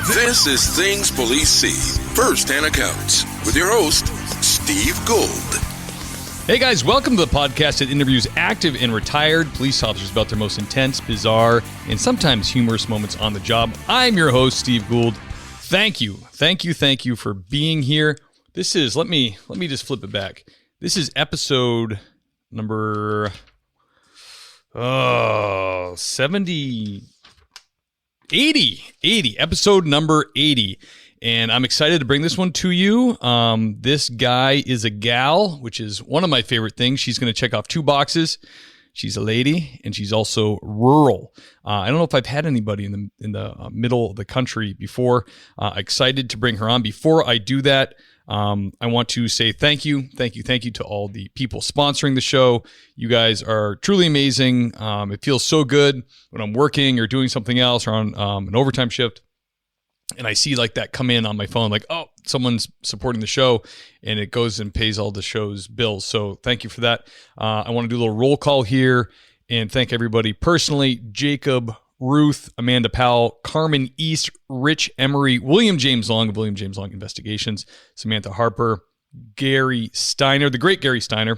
This is Things Police See, First-Hand Accounts, with your host, Steve Gould. Hey guys, welcome to the podcast that interviews active and retired police officers about their most intense, bizarre, and sometimes humorous moments on the job. I'm your host, Steve Gould. Thank you for being here. This is, let me just flip it back. This is episode number 80, episode number 80. And I'm excited to bring this one to you. This guy is a gal, which is one of my favorite things. She's going to check off two boxes. She's a lady, and she's also rural. I don't know if I've had anybody in the middle of the country before. Excited to bring her on. Before I do that, I want to say thank you to all the people sponsoring the show. You guys are truly amazing. It feels so good when I'm working or doing something else or on an overtime shift, and I see like that come in on my phone, like, oh, someone's supporting the show, and it goes and pays all the show's bills. So thank you for that. I want to do a little roll call here and thank everybody personally: Jacob, Ruth, Amanda Powell, Carmen East, Rich Emery, William James Long of William James Long Investigations, Samantha Harper, Gary Steiner, the great Gary Steiner,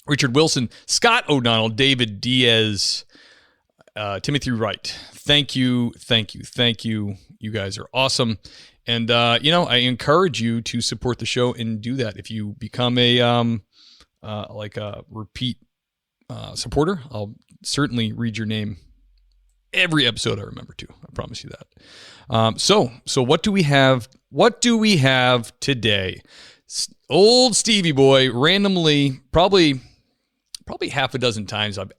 Richard Wilson, Scott O'Donnell, David Diaz, Timothy Wright. Thank you. You guys are awesome. And, I encourage you to support the show and do that. If you become a repeat supporter, I'll certainly read your name every episode I remember to. I promise you that. So what do we have? What do we have today? Old Stevie boy, randomly, probably half a dozen times I've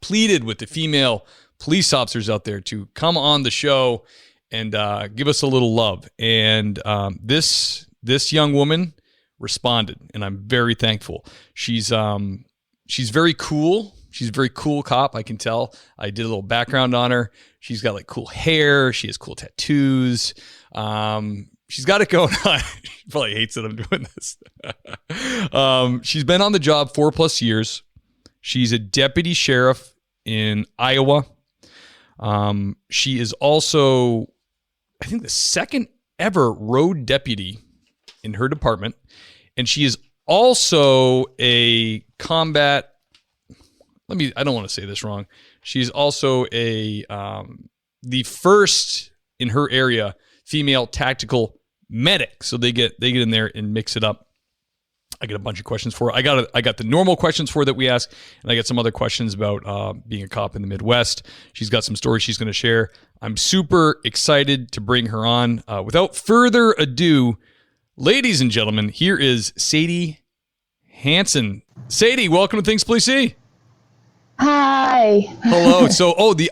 pleaded with the female police officers out there to come on the show and give us a little love. And this young woman responded, and I'm very thankful. She's very cool. She's a very cool cop, I can tell. I did a little background on her. She's got like cool hair. She has cool tattoos. She's got it going on. She probably hates that I'm doing this. She's been on the job 4+ years. She's a deputy sheriff in Iowa. She is also, I think, the second ever road deputy in her department. And she is also a combat, I don't want to say this wrong. She's also the first in her area female tactical medic. So they get in there and mix it up. I got a bunch of questions for her. I got the normal questions for her that we ask, and I got some other questions about being a cop in the Midwest. She's got some stories she's going to share. I'm super excited to bring her on. Without further ado, ladies and gentlemen, here is Sadie Hansen. Sadie, welcome to Things Police See. Hi. Hello. So, the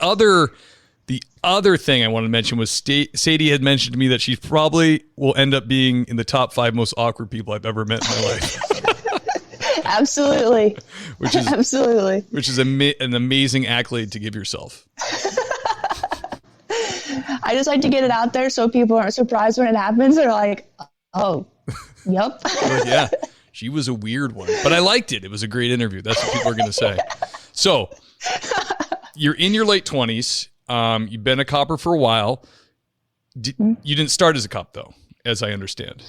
other thing I wanted to mention was Sadie had mentioned to me that she probably will end up being in the top 5 most awkward people I've ever met in my life. Absolutely. Which is an amazing accolade to give yourself. I just like to get it out there so people aren't surprised when it happens. They're like, oh, yep. Well, yeah, she was a weird one, but I liked it. It was a great interview. That's what people are going to say. So you're in your late 20s. You've been a copper for a while. You didn't start as a cop, though, as I understand.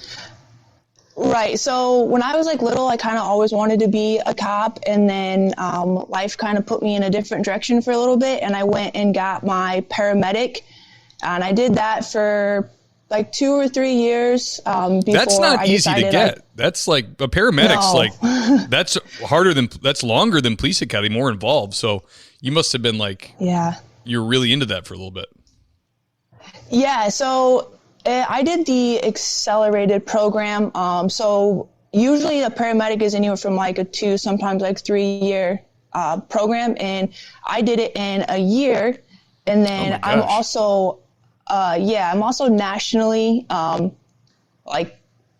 Right. So when I was little, I kind of always wanted to be a cop. And then life kind of put me in a different direction for a little bit. And I went and got my paramedic. And I did that for 2 or 3 years. Before that's not easy to get. That's like a paramedic's no. that's longer than police academy, more involved. So you must have been yeah. You're really into that for a little bit. Yeah, so I did the accelerated program. So usually a paramedic is anywhere from a 2, sometimes 3-year program, and I did it in a year. And then I'm also nationally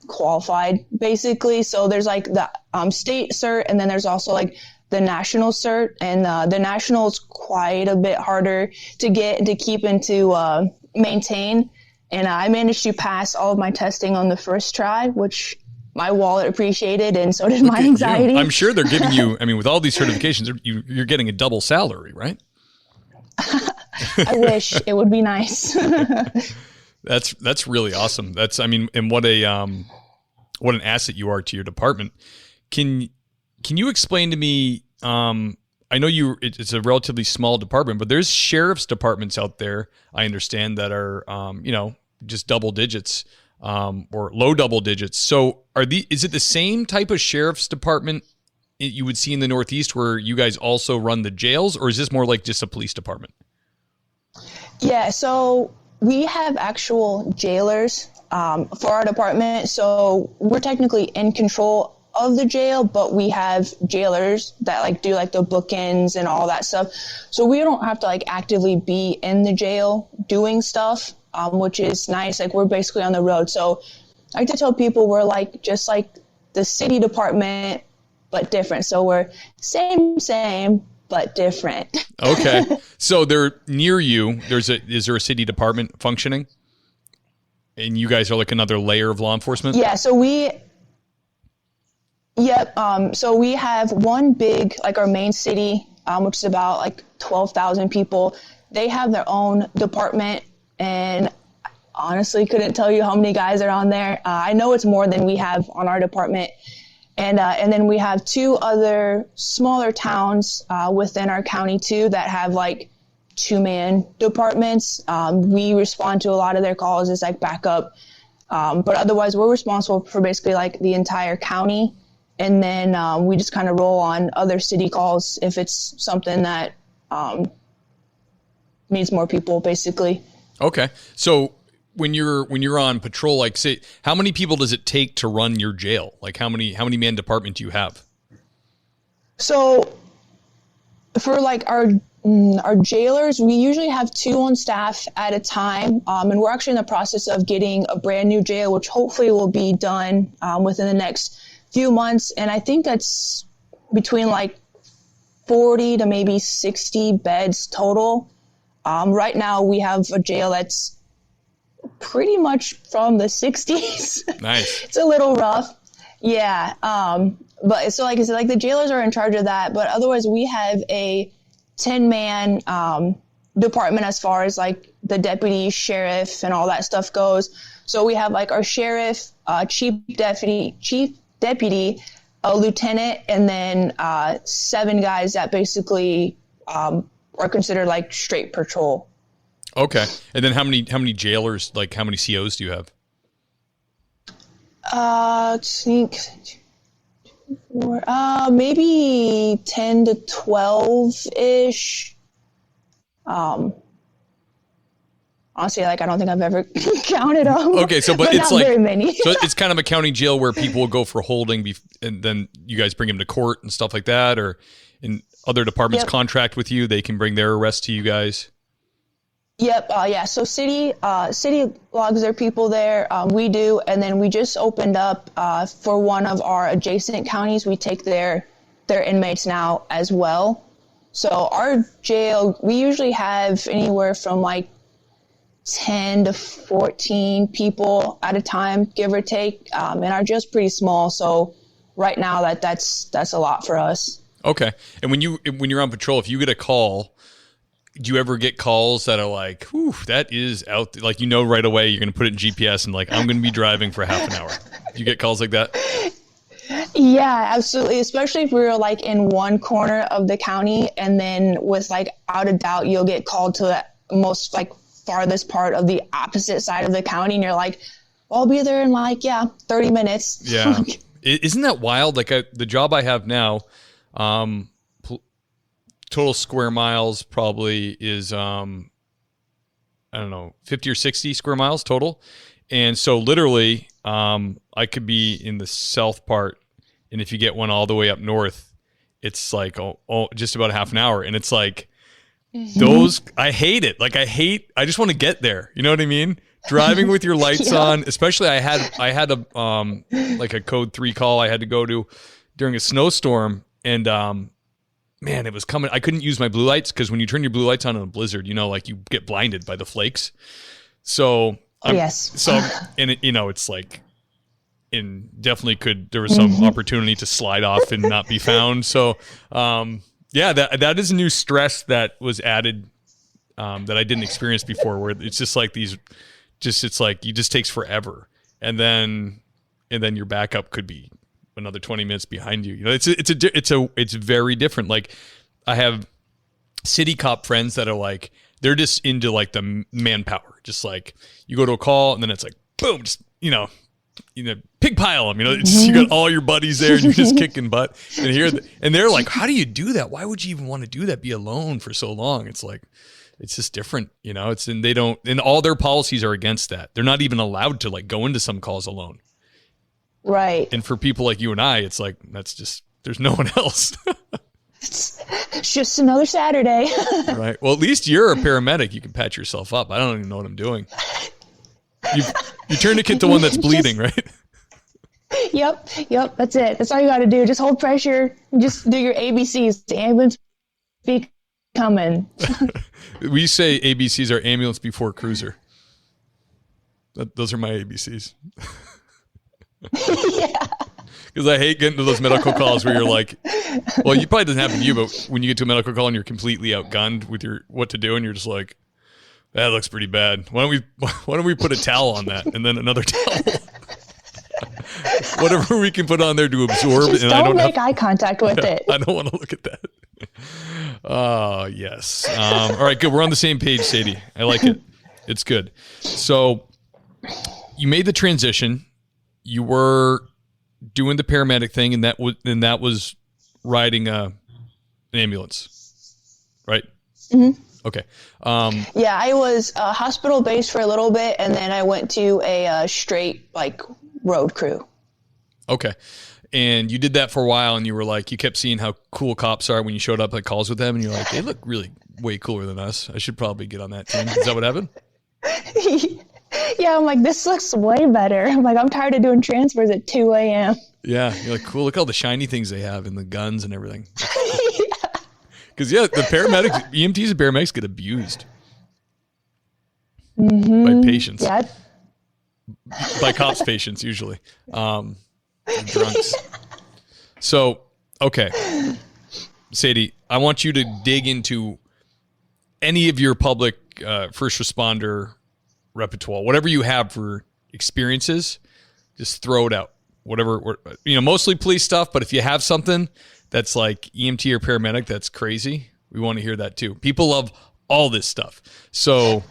qualified, basically. So there's the state cert, and then there's also the national cert, and the national is quite a bit harder to get, to keep, and to maintain. And I managed to pass all of my testing on the first try, which my wallet appreciated, and so did my anxiety. I'm sure they're giving you, with all these certifications, you're getting a double salary, right? I wish. It would be nice. That's really awesome. And what an asset you are to your department. Can you explain to me, I know it's a relatively small department, but there's sheriff's departments out there, I understand, that are, just double digits, or low double digits. So is it the same type of sheriff's department you would see in the Northeast where you guys also run the jails, or is this more like just a police department? Yeah, so we have actual jailers for our department. So we're technically in control of the jail, but we have jailers that do the bookends and all that stuff. So we don't have to actively be in the jail doing stuff, which is nice. We're basically on the road. So I like to tell people we're just like the city department, but different. So we're same, but different. Okay. So they're near you. Is there a city department functioning? And you guys are like another layer of law enforcement? Yeah. So so we have one big, our main city, which is about 12,000 people. They have their own department, and honestly couldn't tell you how many guys are on there. I know it's more than we have on our department. And then we have two other smaller towns within our county too that have 2-man departments. We respond to a lot of their calls as backup, but otherwise we're responsible for basically the entire county. And then we just kind of roll on other city calls if it's something that needs more people, basically. Okay, so when you're on patrol, say, how many people does it take to run your jail? How many man department do you have? So for our jailers, we usually have 2 on staff at a time. And we're actually in the process of getting a brand new jail, which hopefully will be done within the next few months. And I think that's between 40 to maybe 60 beds total. Right now we have a jail that's pretty much from the 60s. Nice. It's a little rough. Yeah. But so like I said, the jailers are in charge of that, but otherwise we have a 10-man department as far as the deputy, sheriff, and all that stuff goes. So we have our sheriff, chief deputy, a lieutenant, and then 7 guys that basically are considered straight patrol. Okay. And then how many jailers, how many COs do you have? I think maybe 10 to 12-ish. Honestly, I don't think I've ever counted them. Okay, so but it's not very many. So it's kind of a county jail where people will go for holding, and then you guys bring them to court and stuff like that, or in other departments contract with you, they can bring their arrest to you guys. Yep. Yeah. So city logs their people there. We do. And then we just opened up for one of our adjacent counties. We take their inmates now as well. So our jail, we usually have anywhere from 10 to 14 people at a time, give or take. And our jail's pretty small. So right now that's a lot for us. Okay. And when you're on patrol, if you get a call, do you ever get calls that are whew, that is out, right away, you're going to put it in GPS and I'm going to be driving for half an hour. Do you get calls like that? Yeah, absolutely. Especially if we're in one corner of the county, and then with out of doubt, you'll get called to the most farthest part of the opposite side of the county. And you're well, I'll be there in 30 minutes. Yeah. Isn't that wild? The job I have now, total square miles probably is, I don't know, 50 or 60 square miles total. And so literally, I could be in the south part, and if you get one all the way up north, it's just about half an hour. And it's those, I hate it. I just want to get there. You know what I mean? Driving with your lights on, especially I had a, a code 3 call I had to go to during a snowstorm, and, man, it was coming. I couldn't use my blue lights because when you turn your blue lights on in a blizzard, you get blinded by the flakes. So, yes. And it, it's definitely there was some opportunity to slide off and not be found. So, that is a new stress that was added, that I didn't experience before, where it's just these just it's like it just takes forever, and then your backup could be another 20 minutes behind you. You know, it's very different. Like I have city cop friends that are like they're just into like the manpower, just like you go to a call and then it's like boom, just pig pile them. You know, you got all your buddies there and you're just kicking butt. And they're like, how do you do that? Why would you even want to do that? Be alone for so long? It's like. It's just different, you know. And all their policies are against that. They're not even allowed to like go into some calls alone. Right. And for people like you and I, it's like there's no one else. It's just another Saturday. Right. Well, at least you're a paramedic. You can patch yourself up. I don't even know what I'm doing. You turn the kid to one that's bleeding, right? Yep. That's it. That's all you got to do. Just hold pressure. Just do your ABCs. The ambulance be coming. We say ABCs are ambulance before cruiser. Those are my ABCs. Yeah. Because I hate getting to those medical calls where you're like, well, it probably doesn't happen to you, but when you get to a medical call and you're completely outgunned with what to do, and you're just like, that looks pretty bad. Why don't we put a towel on that and then another towel? Whatever we can put on there to absorb. Just don't make eye contact with it. I don't want to look at that. Oh, yes. All right, good. We're on the same page, Sadie. I like it. It's good. So you made the transition. You were doing the paramedic thing, and that was riding an ambulance, right? Mm-hmm. Okay. Yeah, I was hospital based for a little bit, and then I went to a straight like road crew. Okay. And you did that for a while, and you were like, you kept seeing how cool cops are when you showed up at calls with them, and you're like, they look really way cooler than us. I should probably get on that team. Is that what happened? Yeah, I'm like, this looks way better. I'm like, I'm tired of doing transfers at 2 a.m. Yeah, you're like, cool. Look at all the shiny things they have and the guns and everything. Because, the paramedics, EMTs and paramedics get abused by patients. Yeah. By cops' patients, usually. And drunks. So, okay. Sadie, I want you to dig into any of your public first responder repertoire, whatever you have for experiences, just throw it out. Whatever, mostly police stuff, but if you have something that's like EMT or paramedic that's crazy, we want to hear that too. People love all this stuff. So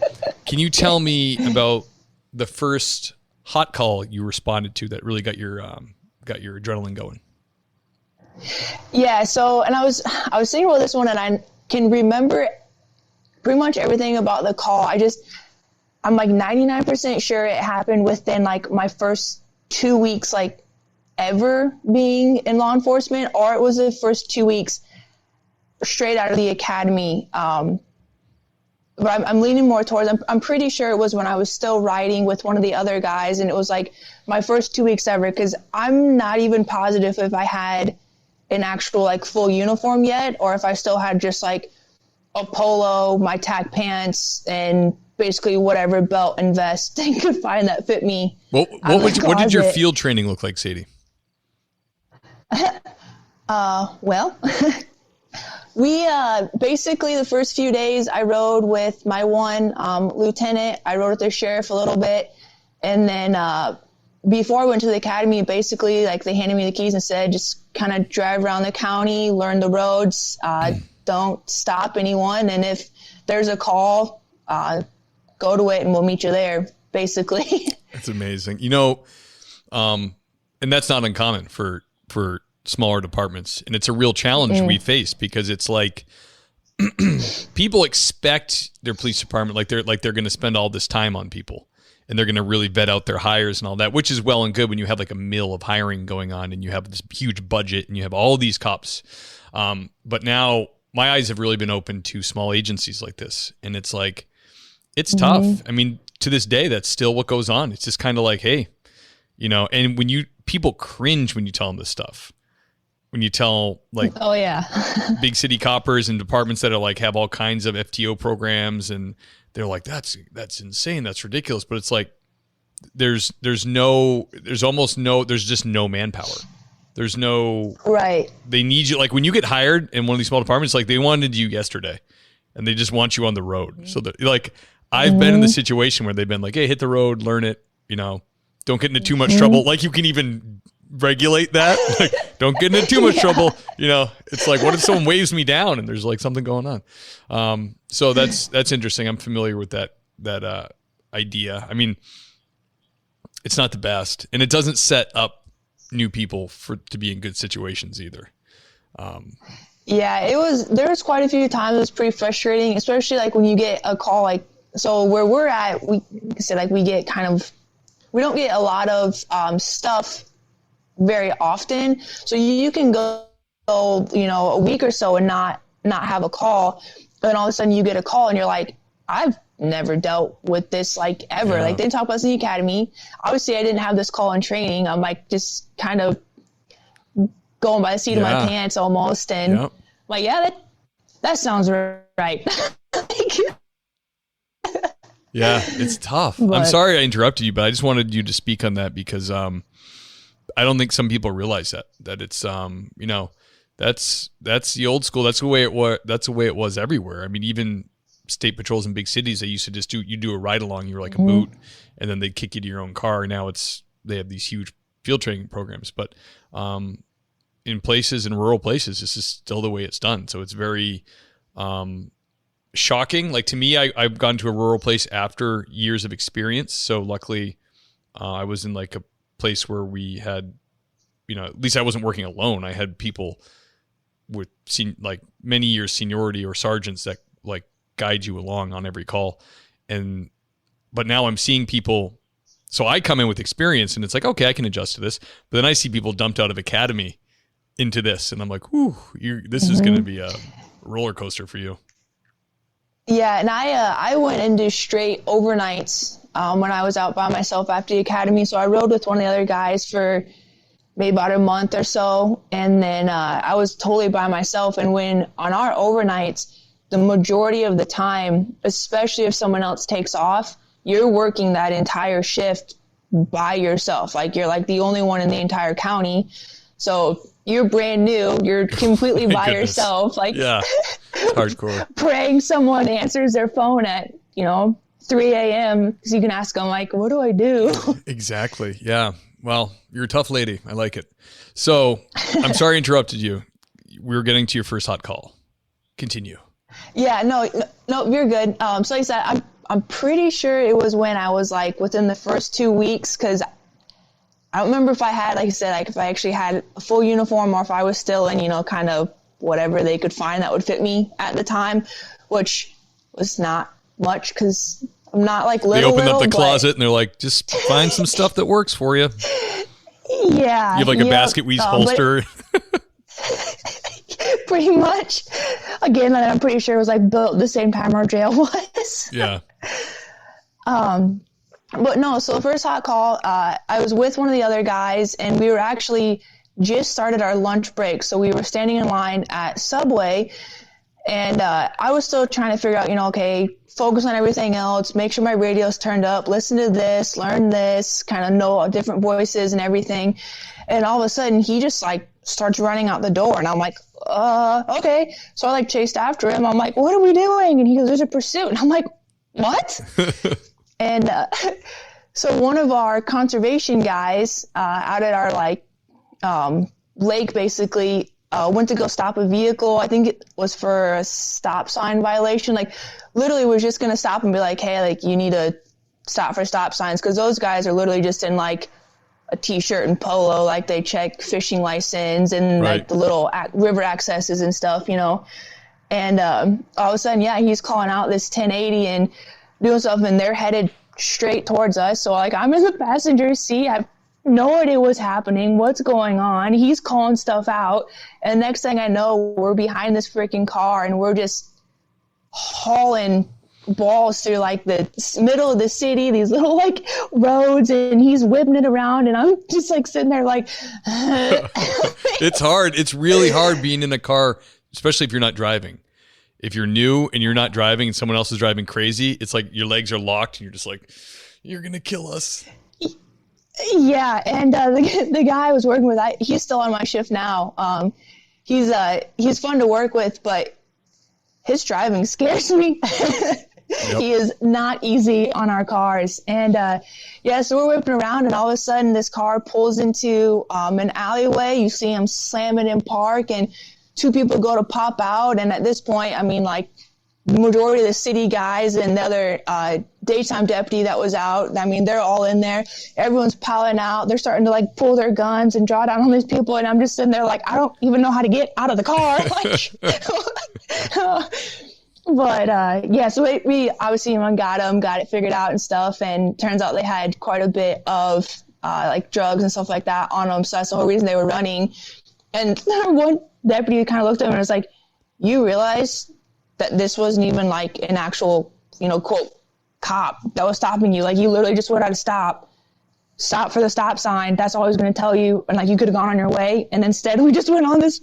can you tell me about the first hot call you responded to that really got your adrenaline going? Yeah, so, and I was thinking about this one, and I can remember pretty much everything about the call. I'm like 99% sure it happened within like my first 2 weeks, like ever being in law enforcement, or it was the first 2 weeks straight out of the academy. But I'm leaning more towards, I'm pretty sure it was when I was still riding with one of the other guys, and it was like my first 2 weeks ever, because I'm not even positive if I had an actual like full uniform yet, or if I still had just like a polo, my tack pants, and basically whatever belt and vest they could find that fit me. What did your field training look like, Sadie? Well, we basically the first few days I rode with my one lieutenant. I rode with their sheriff a little bit, and then before I went to the academy, basically like they handed me the keys and said, just kind of drive around the county, learn the roads, don't stop anyone, and if there's a call, go to it and we'll meet you there, basically. That's amazing. And that's not uncommon for smaller departments. And it's a real challenge we face, because it's like people expect their police department, like they're going to spend all this time on people, and they're going to really vet out their hires and all that, which is well and good when you have like a mill of hiring going on and you have this huge budget and you have all these cops. But now my eyes have really been open to small agencies like this. And it's like, it's tough. I mean, to this day, that's still what goes on. It's just kind of like, hey, and when people cringe when you tell them this stuff. When you tell like, oh yeah, big city coppers and departments that are like have all kinds of FTO programs, and they're like, that's insane, that's ridiculous. But it's like there's just no manpower. There's no right. They need you. Like when you get hired in one of these small departments, like they wanted you yesterday, and they just want you on the road. So that like I've been in the situation where they've been like, hey, hit the road, learn it, don't get into too much trouble. Like you can even regulate that. Like, don't get into too much trouble. It's like, what if someone waves me down and there's like something going on? So that's interesting. I'm familiar with that idea. I mean, it's not the best, and it doesn't set up new people to be in good situations either. Yeah, there was quite a few times it was pretty frustrating, especially like when you get a call, like, so where we're at, we get we don't get a lot of stuff very often. So you can go, a week or so and not have a call. But then all of a sudden you get a call and you're like, I've never dealt with this like ever. Yeah. Like they didn't talk about this in the academy. Obviously I didn't have this call in training. I'm like just kind of going by the seat of my pants almost. And like, yeah, that sounds right. Yeah, it's tough. I'm sorry I interrupted you, but I just wanted you to speak on that because I don't think some people realize that it's that's the old school. That's the way it was everywhere. I mean, even state patrols in big cities, they used to just do a ride along. You were like a boot, and then they'd kick you to your own car. Now they have these huge field training programs, but in rural places, this is still the way it's done. So it's very shocking. Like to me, I've gone to a rural place after years of experience. So luckily, I was in like a place where we had, at least I wasn't working alone. I had people with like many years seniority or sergeants that like guide you along on every call. But now I'm seeing people. So I come in with experience and it's like, okay, I can adjust to this. But then I see people dumped out of academy into this. And I'm like, whew, this is going to be a roller coaster for you. Yeah, and I went into straight overnights when I was out by myself after the academy. So I rode with one of the other guys for maybe about a month or so, and then I was totally by myself. And when on our overnights, the majority of the time, especially if someone else takes off, you're working that entire shift by yourself. Like you're like the only one in the entire county. So you're brand new. You're completely by yourself. Like, yeah, it's hardcore. Praying someone answers their phone at, 3 a.m. because you can ask them like, what do I do? Exactly. Yeah. Well, you're a tough lady. I like it. So I'm sorry I interrupted you. We were getting to your first hot call. Continue. Yeah, no, you're good. So like I said, I'm pretty sure it was when I was like within the first 2 weeks, because I don't remember if I had, like I said, like if I actually had a full uniform or if I was still in, kind of whatever they could find that would fit me at the time, which was not much because I'm not like little. They opened up the closet and they're like, just find some stuff that works for you. Yeah. You have like a basket weave holster. Pretty much. Again, I'm pretty sure it was like built the same time our jail was. Yeah. But no, so the first hot call, I was with one of the other guys and we were actually just started our lunch break. So we were standing in line at Subway and I was still trying to figure out, okay, focus on everything else, make sure my radio's turned up, listen to this, learn this, kind of know different voices and everything. And all of a sudden he just like starts running out the door and I'm like, okay. So I like chased after him. I'm like, what are we doing? And he goes, there's a pursuit. And I'm like, what? And so one of our conservation guys out at our lake basically went to go stop a vehicle. I think it was for a stop sign violation. Like literally was just going to stop and be like, hey, like you need to stop for stop signs. Cause those guys are literally just in like a t-shirt and polo. Like they check fishing license and like the little river accesses and stuff, and all of a sudden, yeah, he's calling out this 1080 and doing stuff and they're headed straight towards us. So like I'm in the passenger seat. I have no idea what's happening, what's going on. He's calling stuff out. And next thing I know, we're behind this freaking car and we're just hauling balls through like the middle of the city, these little like roads, and he's whipping it around and I'm just like sitting there like It's hard. It's really hard being in a car, especially if you're not driving. If you're new and you're not driving and someone else is driving crazy, it's like your legs are locked and you're just like, you're gonna kill us. Yeah, and the guy I was working with, he's still on my shift now. He's fun to work with, but his driving scares me. He is not easy on our cars. And so we're whipping around, and all of a sudden this car pulls into an alleyway. You see him slam it in park, and two people go to pop out. And at this point, I mean, like, the majority of the city guys and the other daytime deputy that was out, I mean, they're all in there. Everyone's piling out. They're starting to, like, pull their guns and draw down on these people. And I'm just sitting there like, I don't even know how to get out of the car. So we obviously got it figured out and stuff. And turns out they had quite a bit of like drugs and stuff like that on them. So that's the whole reason they were running. And one deputy kind of looked at him and was like, you realize that this wasn't even like an actual, quote, cop that was stopping you. Like, you literally just went out to stop for the stop sign. That's all he was going to tell you. And like, you could have gone on your way. And instead we just went on this,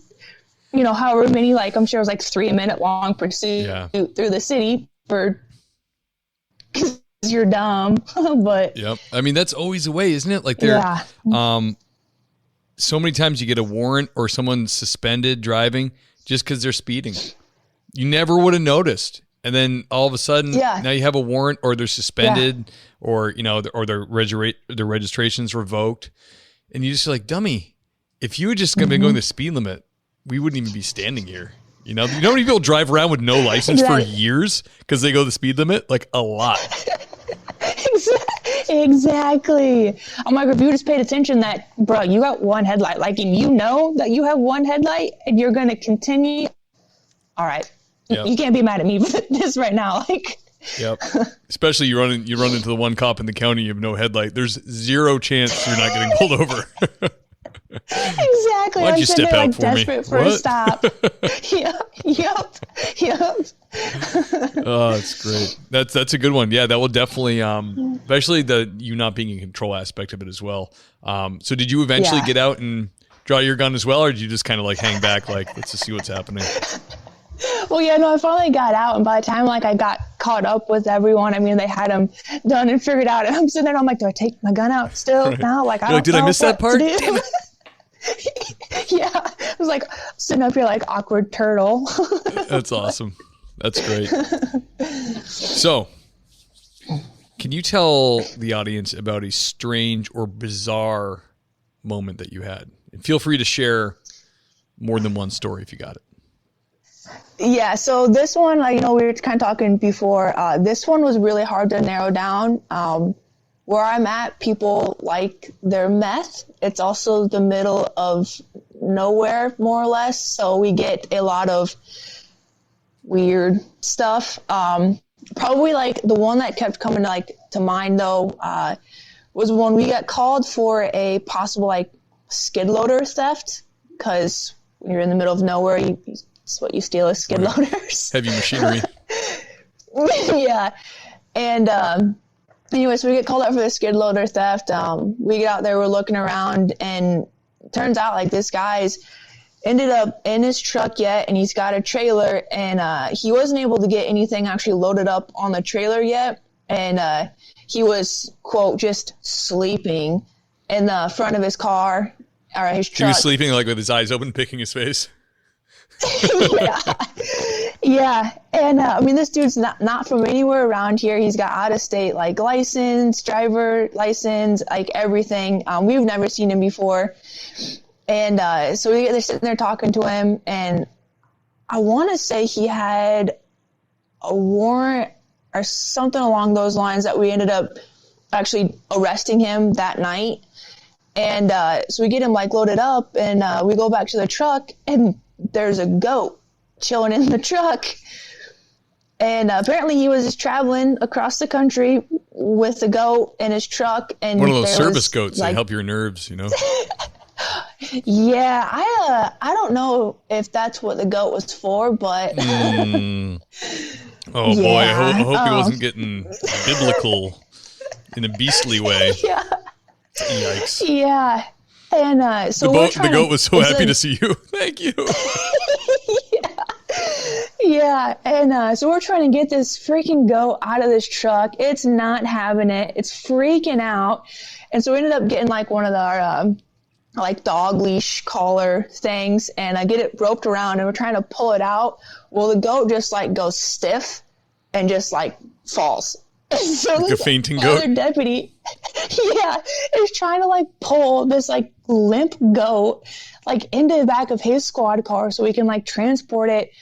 however many, like, I'm sure it was like 3-minute long pursuit through the city because you're dumb. But yep. I mean, that's always the way, isn't it? Like, so many times you get a warrant or someone suspended driving just because they're speeding. You never would have noticed. And then all of a sudden, now you have a warrant, or they're suspended, or, or their registration's revoked. And you just like, dummy, if you had just been going the speed limit, we wouldn't even be standing here. You know how many people drive around with no license for years because they go the speed limit? Like, a lot. Exactly. I'm like, if you just paid attention that, bro, you got one headlight, like, and you know that you have one headlight and you're going to continue. All right. Yep. You can't be mad at me for this right now. Like, yep. Especially you run into the one cop in the county, you have no headlight. There's zero chance you're not getting pulled over. Exactly. Why'd you step out for me? Desperate for a stop. Yep. Oh, that's great. That's a good one. Yeah, that will definitely, especially the you not being in control aspect of it as well. So did you eventually get out and draw your gun as well, or did you just kind of like hang back, like, let's just see what's happening? Well, I finally got out, and by the time like I got caught up with everyone, I mean, they had them done and figured out, and I'm sitting there, and I'm like, do I take my gun out still now? Like, I don't did know I miss that part? Damn it. Yeah, I was like sitting up here like awkward turtle. That's awesome. That's great. So, can you tell the audience about a strange or bizarre moment that you had? And feel free to share more than one story if you got it. Yeah, so this one, like, we were kind of talking before, this one was really hard to narrow down. Where I'm at, people like their meth. It's also the middle of nowhere, more or less, so we get a lot of weird stuff. Probably, like, the one that kept coming, like, to mind, though, was when we got called for a possible, like, skid loader theft, because when you're in the middle of nowhere, it's what you steal is skid loaders. Heavy machinery. Yeah. And anyway, so we get called out for the skid loader theft. We get out there, we're looking around, and it turns out like this guy's ended up in his truck yet, and he's got a trailer, and he wasn't able to get anything actually loaded up on the trailer yet. And he was, quote, just sleeping in the front of his car or his truck. He was sleeping like with his eyes open, picking his face. Yeah. And I mean, this dude's not from anywhere around here. He's got out of state, like, license, driver license, like everything. We've never seen him before. And so they're sitting there talking to him, and I want to say he had a warrant or something along those lines that we ended up actually arresting him that night. And so we get him like loaded up, and we go back to the truck, and there's a goat chilling in the truck. And apparently he was just traveling across the country with the goat in his truck. And one of those service goats that help your nerves, Yeah, I don't know if that's what the goat was for, but oh boy, I hope he wasn't getting biblical in a beastly way. Yeah. Yikes. Yeah. And so the goat was so happy to see you. Thank you. Yeah. And so we're trying to get this freaking goat out of this truck. It's not having it. It's freaking out. And so we ended up getting like one of our like dog leash collar things, and I get it roped around, and we're trying to pull it out. Well, the goat just like goes stiff and just like falls. So Like a this fainting goat? other deputy, is trying to like pull this like limp goat like into the back of his squad car so we can like transport it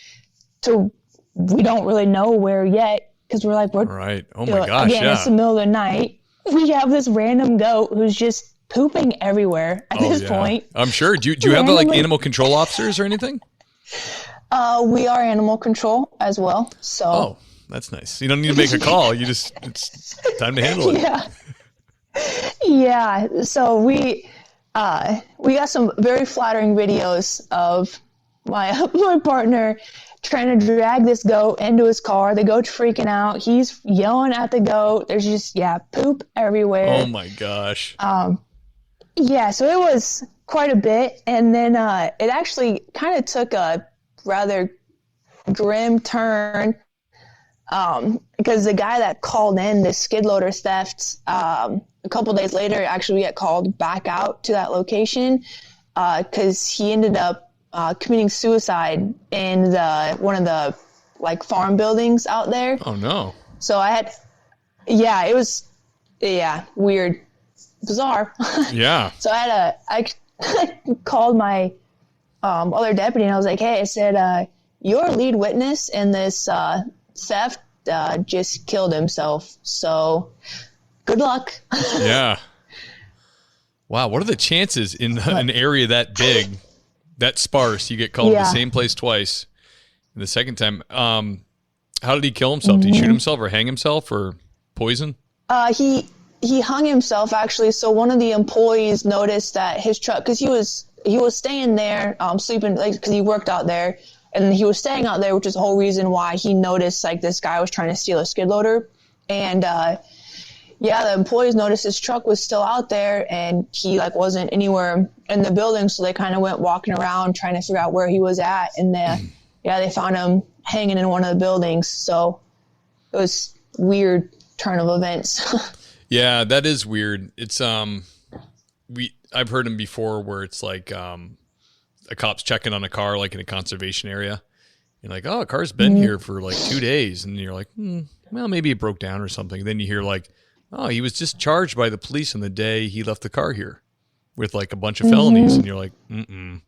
to, we don't really know where yet, because we're like, Right. Oh my gosh. again, it's the middle of the night. We have this random goat who's just pooping everywhere at this point. I'm sure. Do you have like animal control officers or anything? We are animal control as well. So. Oh, that's nice. You don't need to make a call. It's time to handle it. Yeah. So we got some very flattering videos of my partner trying to drag this goat into his car. The goat's freaking out. He's yelling at the goat. There's just, poop everywhere. Oh my gosh. So it was quite a bit. And then it actually kind of took a rather grim turn because the guy that called in the skid loader theft, a couple days later, actually we get called back out to that location because he ended up committing suicide in one of the like farm buildings out there. Oh no. So it was weird, bizarre. Yeah. So I called my other deputy and I was like, hey, I said, your lead witness in this theft just killed himself. So good luck. Yeah. Wow. What are the chances in an area that big, that sparse, you get called to the same place twice? And the second time, how did he kill himself? Did he shoot himself or hang himself or poison? He hung himself actually. So one of the employees noticed that his truck, because he was staying there, sleeping, like, because he worked out there, and he was staying out there, which is the whole reason why he noticed like this guy was trying to steal a skid loader. And the employees noticed his truck was still out there, and he like wasn't anywhere in the building. So they kind of went walking around trying to figure out where he was at, and they found him hanging in one of the buildings. So it was weird turn of events. Yeah, that is weird. It's I've heard them before where it's like a cop's checking on a car like in a conservation area. You're like, oh, a car's been here for like 2 days, and you're like, well, maybe it broke down or something. Then you hear like, oh, he was just charged by the police on the day he left the car here with like a bunch of felonies, and you're like, well,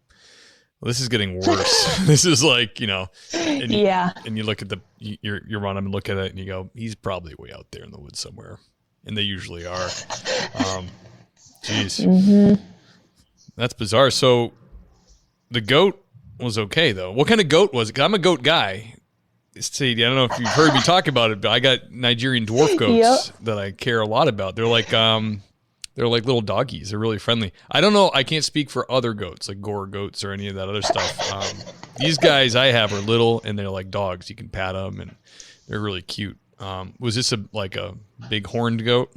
this is getting worse. This is like, and you look at you're on him and look at it and you go, he's probably way out there in the woods somewhere. And they usually are. Jeez. That's bizarre. So the goat was okay, though. What kind of goat was it? 'Cause I'm a goat guy. Sadie, I don't know if you've heard me talk about it, but I got Nigerian dwarf goats that I care a lot about. They're like little doggies. They're really friendly. I don't know. I can't speak for other goats, like Gore goats or any of that other stuff. These guys I have are little, and they're like dogs. You can pat them, and they're really cute. Was this a big horned goat?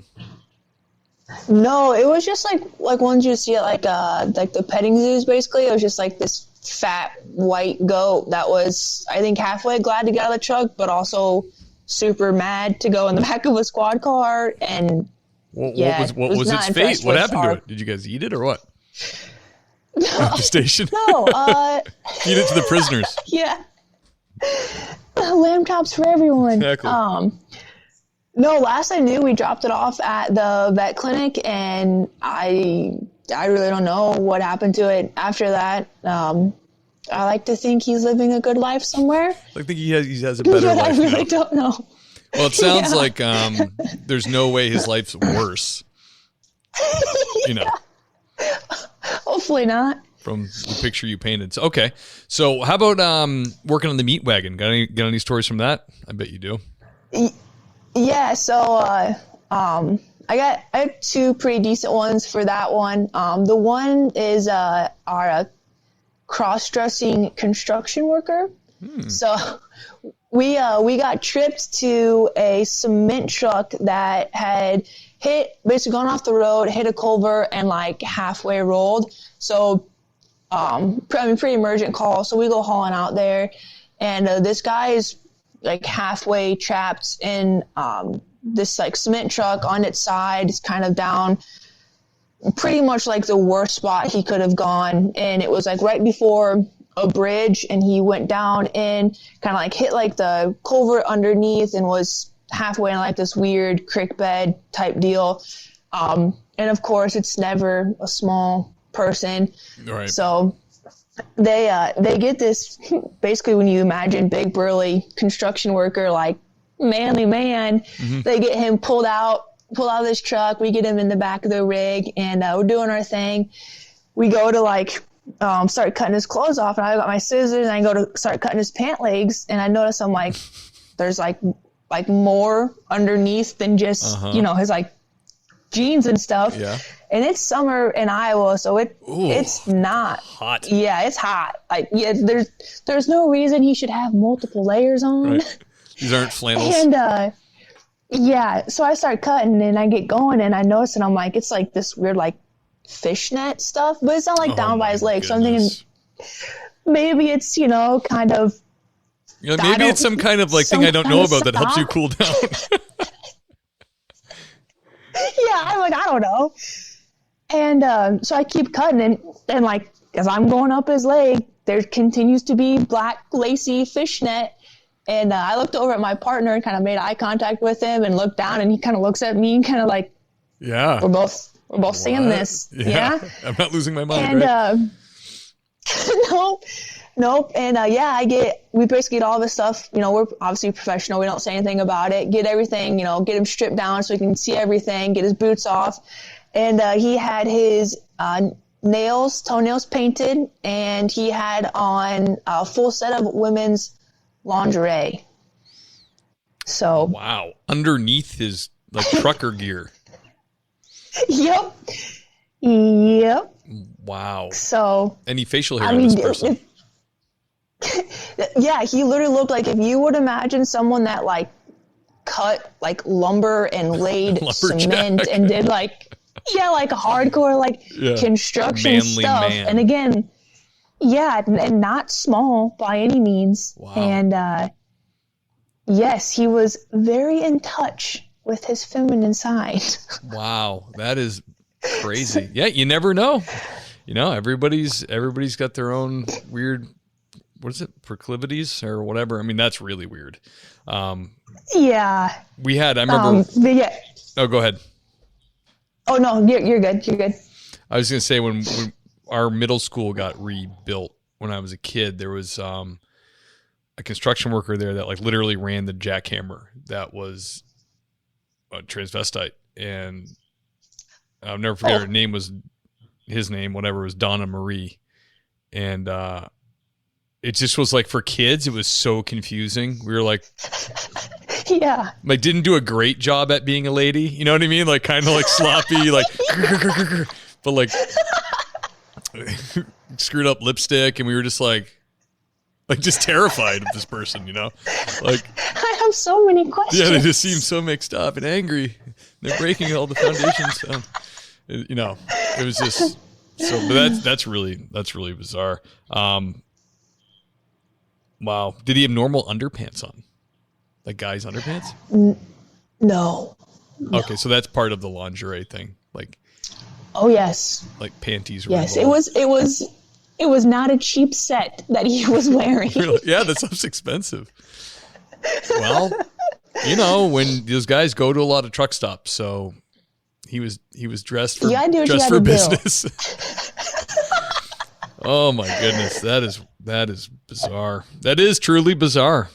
No, it was just like ones you see at like the petting zoos. Basically, it was just like this fat white goat that was, I think, halfway glad to get out of the truck, but also super mad to go in the back of a squad car. And what was its fate? What happened to it? Did you guys eat it or what? At the station? No. Feed it to the prisoners. Yeah. Lamb chops for everyone. Exactly. No, last I knew, we dropped it off at the vet clinic, and I really don't know what happened to it after that. I like to think he's living a good life somewhere. I think he has a better life I really now. don't know. Well, it sounds like there's no way his life's worse. Hopefully not. From the picture you painted. Okay. So how about working on the meat wagon? Got any stories from that? I bet you do. Yeah, so I have two pretty decent ones for that one. The one is our cross-dressing construction worker. So we got tripped to a cement truck that had basically gone off the road, hit a culvert, and like halfway rolled. So pretty emergent call. So we go hauling out there, and this guy is like halfway trapped in this like cement truck on its side. It's kind of down pretty much like the worst spot he could have gone. And it was like right before a bridge, and he went down and kind of like hit like the culvert underneath and was halfway in like this weird creek bed type deal. And of course, it's never a small person. Right. So they get this, basically when you imagine big burly construction worker, like manly man, they get him pull out of this truck. We get him in the back of the rig, and we're doing our thing. We go to like start cutting his clothes off, and I got my scissors, and I go to start cutting his pant legs, and I notice I'm like, there's like more underneath than just his like jeans and stuff. Yeah. And it's summer in Iowa, so it's not hot. Yeah, it's hot. Like, yeah, there's no reason he should have multiple layers on. Right. These aren't flannels. And yeah, so I start cutting and I get going, and I notice, and I'm like, it's like this weird like fishnet stuff, but it's not like down by his leg. So I'm thinking maybe it's kind of. Maybe it's some kind of like thing I don't know about that helps you cool down. Yeah, I'm like, I don't know. And so I keep cutting, and like, as I'm going up his leg, there continues to be black lacy fishnet. And I looked over at my partner and kind of made eye contact with him and looked down, and he kind of looks at me and kind of like, yeah, we're both seeing this. Yeah. I'm not losing my mind. And nope. And we basically get all this stuff. We're obviously professional. We don't say anything about it. Get everything, get him stripped down so he can see everything, get his boots off. And he had his toenails painted, and he had on a full set of women's lingerie. So wow, underneath his like trucker gear. Yep. Wow. So any facial hair on this person? Yeah, he literally looked like, if you would imagine someone that like cut like lumber and laid cement and did like hardcore construction manly stuff. Man. And again, and not small by any means. Wow. And yes, he was very in touch with his feminine side. Wow, that is crazy. Yeah, you never know. Everybody's got their own weird, what is it, proclivities or whatever. I mean, that's really weird. Yeah. We had, I remember. Oh, go ahead. Oh no, you're good. You're good. I was going to say when our middle school got rebuilt when I was a kid, there was a construction worker there that like literally ran the jackhammer that was a transvestite, and I'll never forget her name was Donna Marie, and it just was like, for kids it was so confusing. We were like, yeah, like didn't do a great job at being a lady, you know what I mean, like kind of like sloppy, like but like screwed up lipstick, and we were just like just terrified of this person, like I have so many questions. Yeah, they just seem so mixed up and angry. They're breaking all the foundations. It was just so. But that's really bizarre. Wow, did he have normal underpants on, like guys' underpants? No. Okay, so that's part of the lingerie thing, like. Oh yes. Like panties. Yes, it was not a cheap set that he was wearing. Really? Yeah, that stuff's expensive. Well, when those guys go to a lot of truck stops, so he was dressed for business. Oh my goodness, that is bizarre. That is truly bizarre.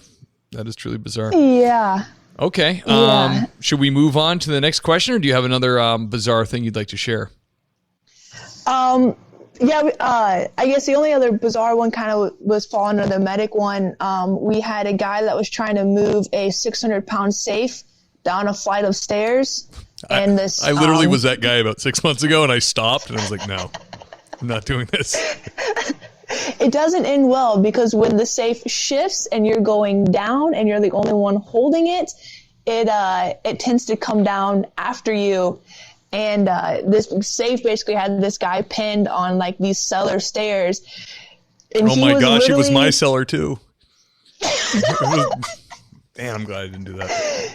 Yeah. Okay. Yeah. Should we move on to the next question, or do you have another bizarre thing you'd like to share? I guess the only other bizarre one kind of was falling under the medic one. We had a guy that was trying to move a 600-pound safe down a flight of stairs. And I literally was that guy about 6 months ago, and I stopped, and I was like, no, I'm not doing this. It doesn't end well, because when the safe shifts and you're going down and you're the only one holding it, it tends to come down after you. And this safe basically had this guy pinned on like these cellar stairs. And oh my gosh, it was my cellar too. Damn, I'm glad I didn't do that.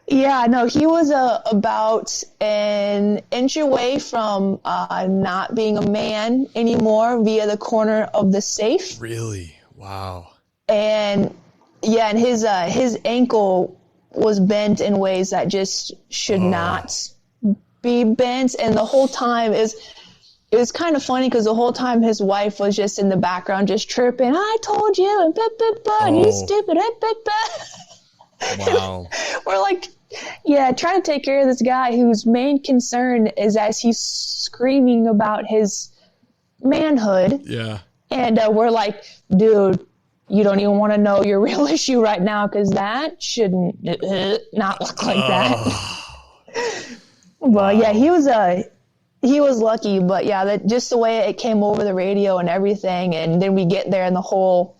Yeah, no, he was about an inch away from not being a man anymore via the corner of the safe. Really? Wow. And yeah, and his ankle was bent in ways that just should not be bent. And the whole time it was kind of funny because the whole time his wife was just in the background just chirping, "I told you," and blah, blah, blah, and you stupid, blah, blah, blah. Wow. We're like, yeah, trying to take care of this guy whose main concern is as he's screaming about his manhood. Yeah. And we're like, dude, you don't even want to know your real issue right now because that shouldn't not look like that. But yeah, he was lucky. But yeah, just the way it came over the radio and everything, and then we get there and the whole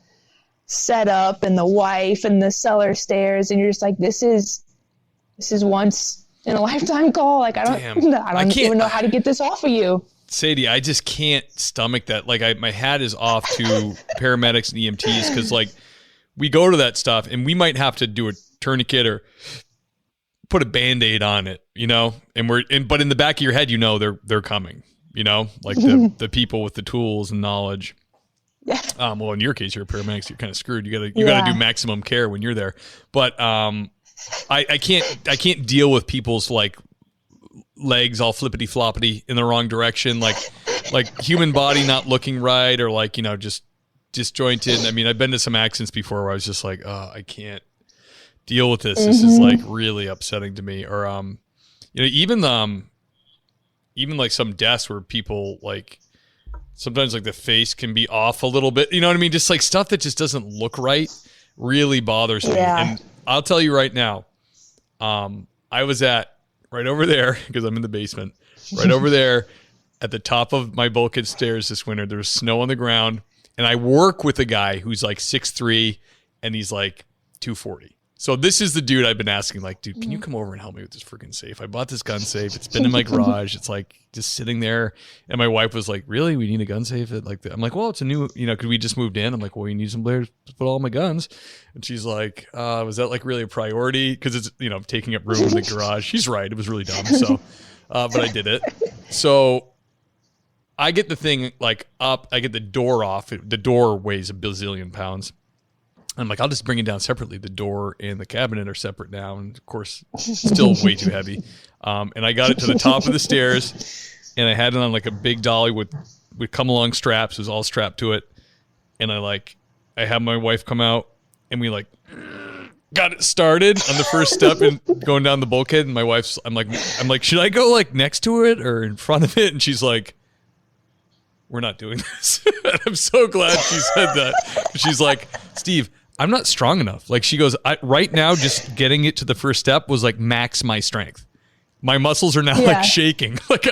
setup and the wife and the cellar stairs, and you're just like, this is once in a lifetime call. Like I don't even know how to get this off of you. Sadie, I just can't stomach that. Like my hat is off to paramedics and EMTs because like we go to that stuff and we might have to do a tourniquet or put a Band-Aid on it, you know, but in the back of your head, you know, they're coming, you know, like the people with the tools and knowledge. Yeah. Well, in your case, you're a paramedic, so you're kind of screwed. You gotta do maximum care when you're there. But I can't deal with people's like legs all flippity floppity in the wrong direction, like human body not looking right, or like, you know, just disjointed. I mean, I've been to some accidents before where I was just like, oh, I can't deal with this. This is like really upsetting to me. Or you know, even like some deaths where people like sometimes like the face can be off a little bit. You know what I mean? Just like stuff that just doesn't look right really bothers me. And I'll tell you right now, I was at right over there because I'm in the basement, right over there at the top of my bulkhead stairs this winter. There was snow on the ground, and I work with a guy who's like 6'3", and he's like 240. So this is the dude I've been asking, like, dude, can you come over and help me with this freaking safe? I bought this gun safe. It's been in my garage. It's like just sitting there. And my wife was like, really? We need a gun safe? I'm like, well, it's a new, you know, because we just moved in. I'm like, well, you need some players to put all my guns. And she's like, was that like really a priority? Because it's, you know, taking up room in the garage. She's right. It was really dumb. So, but I did it. So I get the thing like up. I get the door off. The door weighs a bazillion pounds. I'm like, I'll just bring it down separately. The door and the cabinet are separate now. And of course, still way too heavy. And I got it to the top of the stairs, and I had it on like a big dolly with come along straps. It was all strapped to it. And I had my wife come out, and we like got it started on the first step and going down the bulkhead. And my wife's, I'm like, should I go like next to it or in front of it? And she's like, we're not doing this. I'm so glad she said that. She's like, Steve, I'm not strong enough. Like she goes, right now, just getting it to the first step was like max my strength. My muscles are now like shaking. Like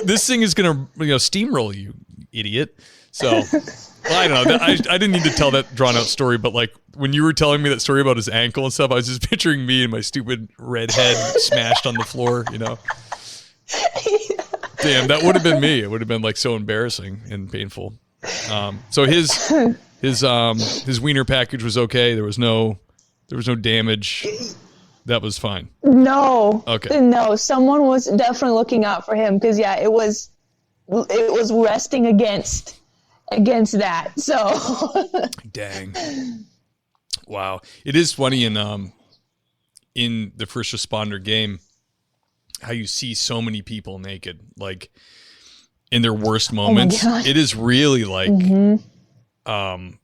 this thing is gonna, you know, steamroll you, idiot. So well, I don't know. I didn't need to tell that drawn out story, but like when you were telling me that story about his ankle and stuff, I was just picturing me and my stupid red head smashed on the floor. You know. Damn, that would have been me. It would have been like so embarrassing and painful. So his wiener package was okay. There was no damage. That was fine. No. Okay. No, someone was definitely looking out for him because it was resting against that. So. Dang. Wow. It is funny in the first responder game how you see so many people naked, like in their worst moments. It is really like, man,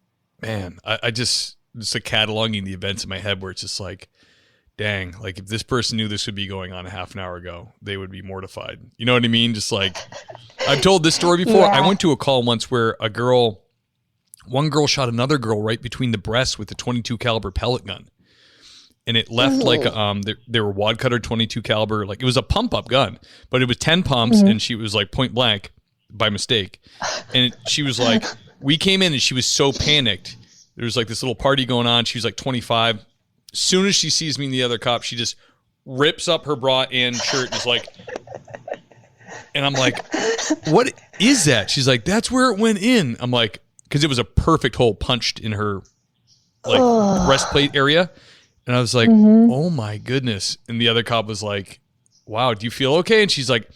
I just like cataloging the events in my head where it's just like, dang, like if this person knew this would be going on a half an hour ago, they would be mortified. You know what I mean? Just like, I've told this story before. Yeah. I went to a call once where one girl shot another girl right between the breasts with a 22 caliber pellet gun. And it left like, they were wad cutter 22 caliber. Like it was a pump up gun, but it was 10 pumps and she was like point blank by mistake. And she was like, we came in and she was so panicked. There was like this little party going on. She was like 25. As soon as she sees me and the other cop, she just rips up her bra and shirt and is like, and I'm like, what is that? She's like, that's where it went in. I'm like, because it was a perfect hole punched in her like breastplate area. And I was like, oh my goodness. And the other cop was like, wow, do you feel okay? And she's like,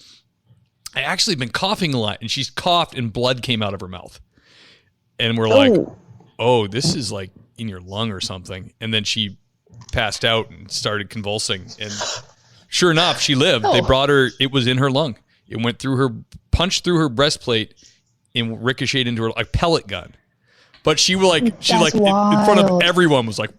I actually been coughing a lot. And she's coughed and blood came out of her mouth. And we're like, oh, this is like in your lung or something. And then she passed out and started convulsing. And sure enough, she lived. They brought her, it was in her lung. It went through her, punched through her breastplate and ricocheted into her, like pellet gun. But she was like, she like in front of everyone was like,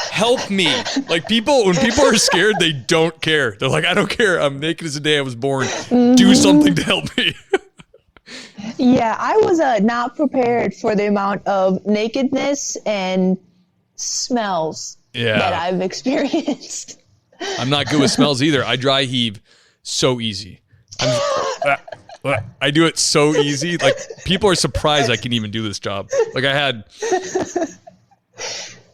help me. Like when people are scared, they don't care. They're like, I don't care. I'm naked as the day I was born. Do something to help me. Yeah, I was not prepared for the amount of nakedness and smells that I've experienced. I'm not good with smells either. I dry heave so easy. I do it so easy. Like people are surprised I can even do this job. Like I had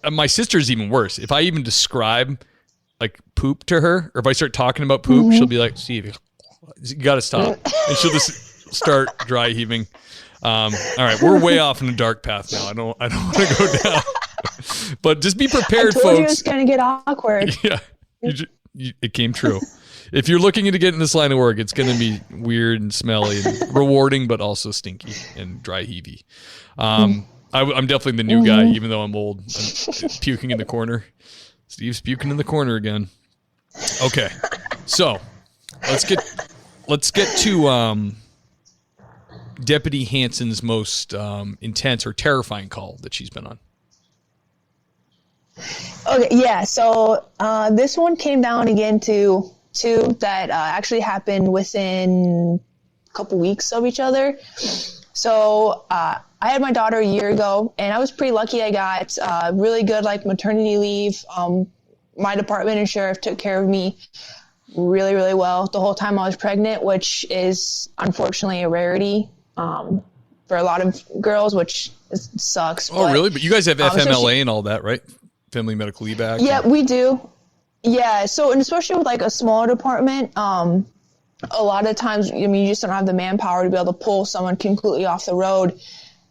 my sister's even worse. If I even describe like poop to her, or if I start talking about poop, she'll be like, Steve, you got to stop. And she'll just start dry heaving. All right. We're way off in a dark path now. I don't want to go down, but just be prepared, I told folks. you it's going to get awkward. Yeah. It came true. If you're looking to get in this line of work, it's going to be weird and smelly and rewarding, but also stinky and dry heavy. I'm definitely the new guy, even though I'm old. I'm puking in the corner. Steve's puking in the corner again. Okay, so let's get to Deputy Hansen's most intense or terrifying call that she's been on. Okay, yeah. So this one came down again to two that actually happened within a couple weeks of each other. So I had my daughter a year ago, and I was pretty lucky. I got really good like maternity leave. My department and sheriff took care of me really, really well the whole time I was pregnant, which is unfortunately a rarity for a lot of girls, which sucks. Oh, really? But you guys have FMLA and all that, right? Family Medical Leave Act. Yeah, we do. Yeah. So, and especially with like a smaller department, a lot of times, I mean, you just don't have the manpower to be able to pull someone completely off the road.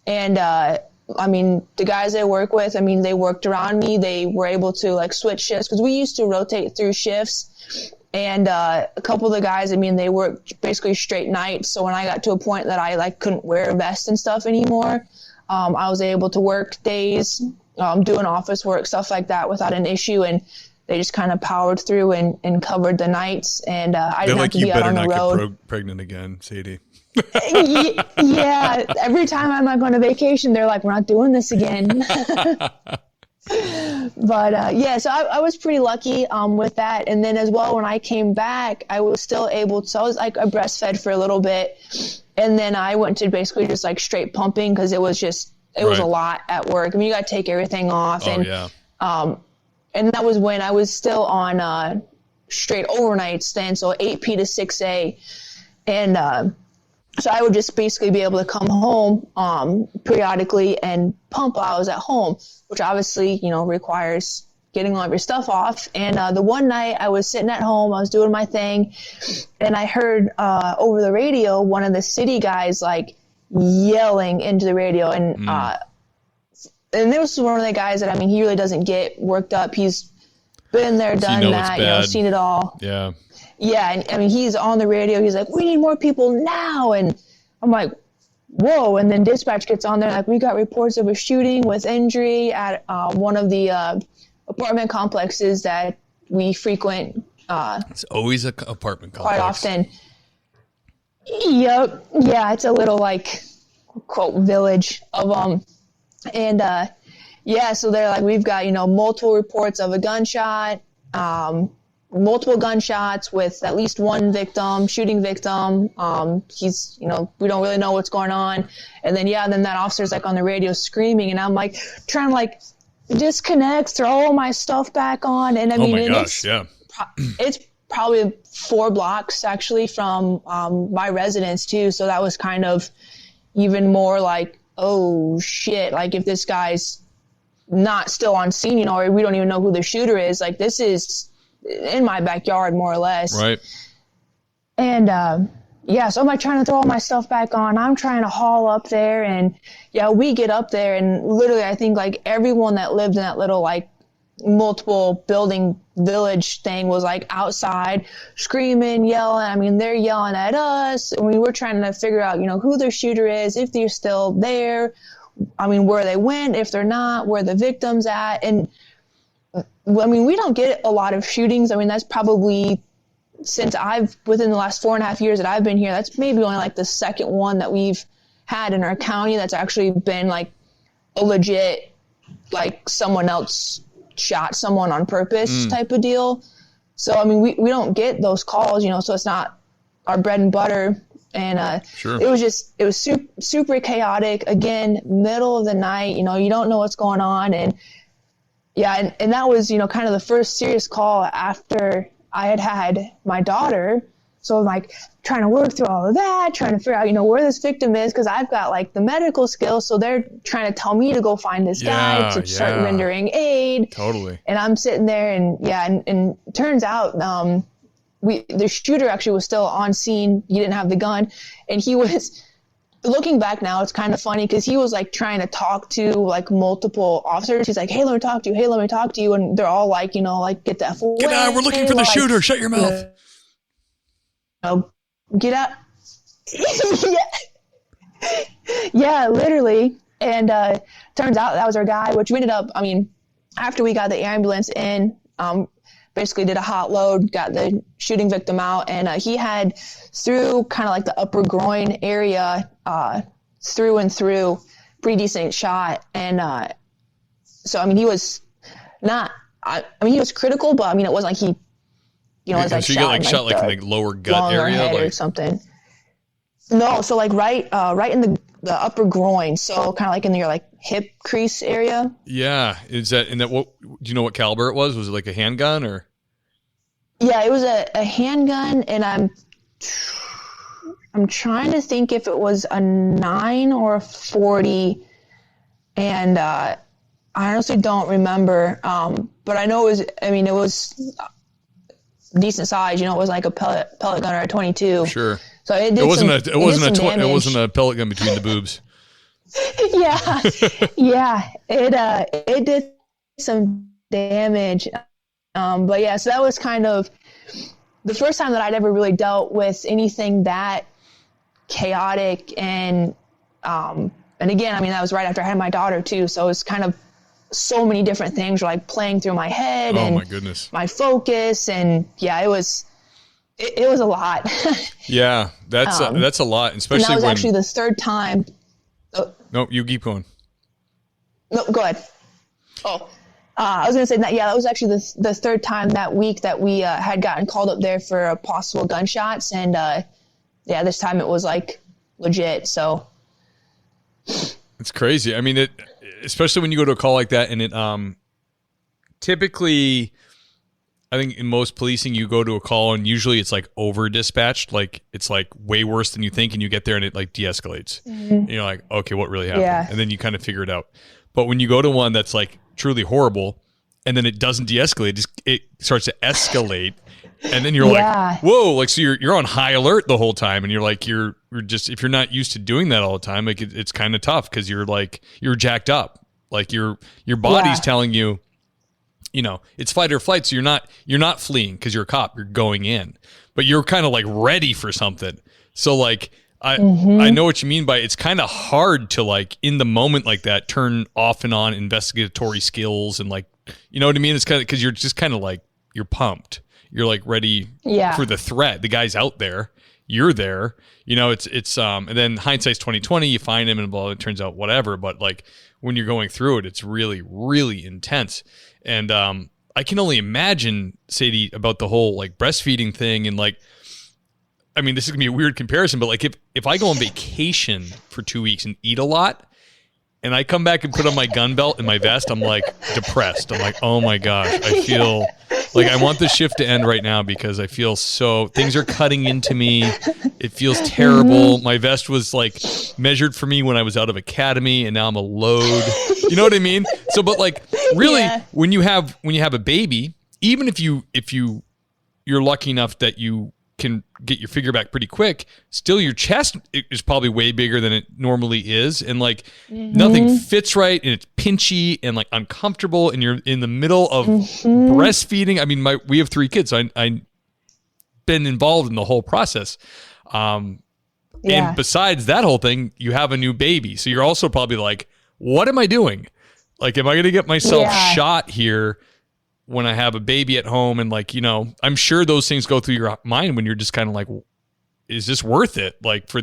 And, I mean, the guys I work with, I mean, they worked around me. They were able to like switch shifts because we used to rotate through shifts. And a couple of the guys, I mean, they worked basically straight nights. So when I got to a point that I like couldn't wear a vest and stuff anymore, I was able to work days, doing office work, stuff like that without an issue. And they just kind of powered through and covered the nights. And I didn't have to be out on the road. You better not get pregnant again, Sadie. Yeah. Every time I'm like on a vacation, they're like, we're not doing this again. But yeah, so I was pretty lucky with that. And then as well, when I came back, I was still able to, so I was like, I breastfed for a little bit. And then I went to basically just like straight pumping because it was just, it was a lot at work. I mean, you got to take everything off. And that was when I was still on straight overnights then, so 8P to 6A. And so I would just basically be able to come home periodically and pump while I was at home, which obviously, you know, requires getting all of your stuff off. And the one night I was sitting at home, I was doing my thing, and I heard over the radio one of the city guys like yelling into the radio. And this was one of the guys that, I mean, he really doesn't get worked up. He's been there, done that, you know, seen it all. Yeah. Yeah. And I mean, he's on the radio. He's like, we need more people now. And I'm like, whoa. And then dispatch gets on there. Like, we got reports of a shooting with injury at one of the apartment complexes that we frequent. It's always an apartment complex. Quite often. Yep. Yeah. It's a little like, quote, village of them. And, yeah, so they're like, we've got, you know, multiple reports of a gunshot, multiple gunshots with at least one victim, shooting victim. He's, you know, we don't really know what's going on. And then, yeah, then that officer's like on the radio screaming, and I'm like trying to like disconnect, throw all my stuff back on. And I mean, it's probably 4 blocks actually from my residence too. So that was kind of even more like, oh shit, like if this guy's not still on scene, you know, or we don't even know who the shooter is, like this is in my backyard more or less. Right. And yeah, so I'm like trying to throw all my stuff back on. I'm trying to haul up there, and yeah, we get up there, and literally I think like everyone that lived in that little like multiple building village thing was like outside screaming, yelling. I mean, they're yelling at us. I mean, we're trying to figure out, who their shooter is, if they're still there. I mean, where they went, if they're not, where the victim's at. And I mean, we don't get a lot of shootings. I mean, that's probably within the last 4.5 years that I've been here, that's maybe only like the second one that we've had in our county that's actually been like a legit, like someone else shot someone on purpose type of deal. So, I mean, we don't get those calls, so it's not our bread and butter. And Sure. It was super chaotic. Again, middle of the night, you don't know what's going on. And yeah, and that was, kind of the first serious call after I had my daughter. So I'm like trying to work through all of that, trying to figure out, where this victim is, because I've got like the medical skills. So they're trying to tell me to go find this guy to start rendering aid. Totally. And I'm sitting there and turns out the shooter actually was still on scene. He didn't have the gun. And he was, looking back now, it's kind of funny because he was like trying to talk to like multiple officers. He's like, hey, let me talk to you. Hey, let me talk to you. And they're all like, like, get the F away. Get out. We're looking for the shooter. Shut your mouth. Get out. Yeah, literally. And turns out that was our guy, which we ended up, I mean, after we got the ambulance in, basically did a hot load, got the shooting victim out, and he had through kind of like the upper groin area, through and through, pretty decent shot. And so, I mean, he was not, I mean, he was critical, but I mean, it wasn't like he, was like so you got like shot like in the lower gut area, or something. No, so like right in the upper groin, so kind of like in your like hip crease area. Yeah, is that in that? What do you know? What caliber it was? Was it like a handgun or? Yeah, it was a handgun, and I'm trying to think if it was a 9 or a 40, and I honestly don't remember. But I know it was decent size. It was like a pellet gun or a 22. Sure. So it did. It wasn't a pellet gun between the boobs. yeah. It did some damage. But yeah, so that was kind of the first time that I'd ever really dealt with anything that chaotic. And again, I mean, that was right after I had my daughter too. So it was kind of so many different things were like playing through my head and my goodness, my focus. And yeah, it was a lot. Yeah, that's a lot, especially and that was when actually the third time. No, you keep going. No, go ahead. Oh, I was going to say that, yeah, that was actually the third time that week that we had gotten called up there for possible gunshots. And yeah, this time it was like legit. So it's crazy. I mean, especially when you go to a call like that, and it typically, I think in most policing, you go to a call and usually it's like over dispatched, like it's like way worse than you think, and you get there and it like de-escalates. Mm-hmm. And you're like, okay, what really happened? Yeah. And then you kind of figure it out. But when you go to one that's like truly horrible, and then it doesn't de-escalate, it starts to escalate, and then you're like, whoa, like so you're on high alert the whole time, and you're like you're just, if you're not used to doing that all the time, like it's kind of tough because you're jacked up, like your body's telling you. It's fight or flight. So you're not fleeing because you're a cop. You're going in, but you're kind of like ready for something. So like I know what you mean by it's kind of hard to like in the moment like that turn off and on investigatory skills and like you know what I mean. It's kind of because you're just kind of like you're pumped. You're like ready for the threat. The guy's out there. You're there. It's and then hindsight's 20/20. You find him and blah. It turns out whatever. But like when you're going through it, it's really really intense. And I can only imagine, Sadie, about the whole like breastfeeding thing. And like, I mean, this is gonna be a weird comparison, but like if I go on vacation for 2 weeks and eat a lot, and I come back and put on my gun belt and my vest, I'm like depressed. I'm like, oh my gosh, I feel like I want the shift to end right now because I feel so things are cutting into me. It feels terrible. My vest was like measured for me when I was out of academy, and now I'm a load. You know what I mean? So, but like really, when you have a baby, even if you're lucky enough that you can get your figure back pretty quick, still your chest is probably way bigger than it normally is. And like nothing fits right and it's pinchy and like uncomfortable and you're in the middle of breastfeeding. I mean, we have 3 kids. So I been involved in the whole process. And besides that whole thing, you have a new baby. So you're also probably like, what am I doing? Like, am I going to get myself shot here when I have a baby at home? And like, I'm sure those things go through your mind when you're just kind of like, is this worth it? Like for